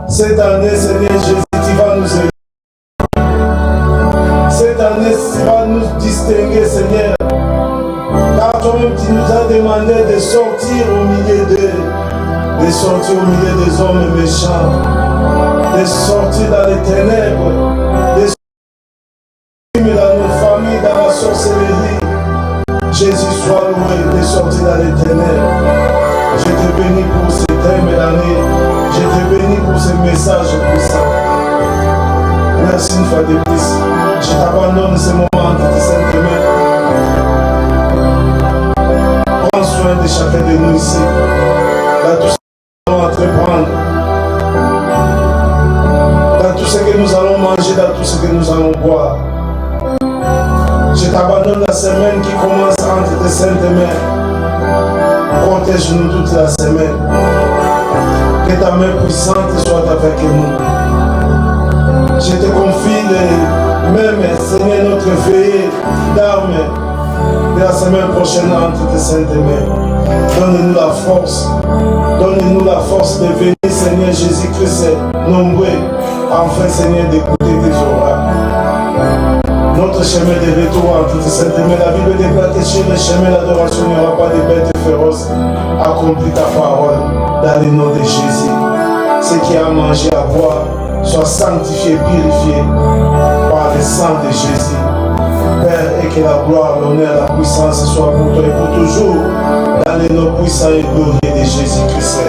Cette année, Seigneur Jésus, tu vas nous aider. Cette année, tu vas nous distinguer, Seigneur. Car toi-même, tu nous as demandé de sortir au milieu d'eux, de sortir au milieu des hommes méchants, de sortir dans les ténèbres, de sortir dans nos familles, dans la sorcellerie. Jésus soit loué, de sortir dans les ténèbres. Je te bénis pour ce thème d'année. Je te bénis pour ce message puissant. Merci une fois de plus. Je t'abandonne ce moment entre tes saintes mains. Prends soin de chacun de nous ici. Dans tout ce que nous allons entreprendre. Dans tout ce que nous allons manger, dans tout ce que nous allons boire. Je t'abandonne la semaine qui commence entre tes saintes mains. Protège-nous toute la semaine. Que ta main puissante soit avec nous. Je te confie même, Seigneur, notre veillée d'armes de la semaine prochaine entre tes saintes mains. Donne-nous la force. Donne-nous la force de venir, Seigneur Jésus-Christ, nombreux, enfin, Seigneur, d'écouter tes oracles. Notre chemin de retour entre tes saintes mains, la Bible déclare que sur le chemin d'adoration, il n'y aura pas de bêtes féroces. Accomplis ta parole dans le nom de Jésus. Ce qui a mangé à boire soit sanctifié, purifié par le sang de Jésus. Père, et que la gloire, l'honneur, la puissance soit pour toi et pour toujours dans le nom puissant et glorieux de Jésus-Christ.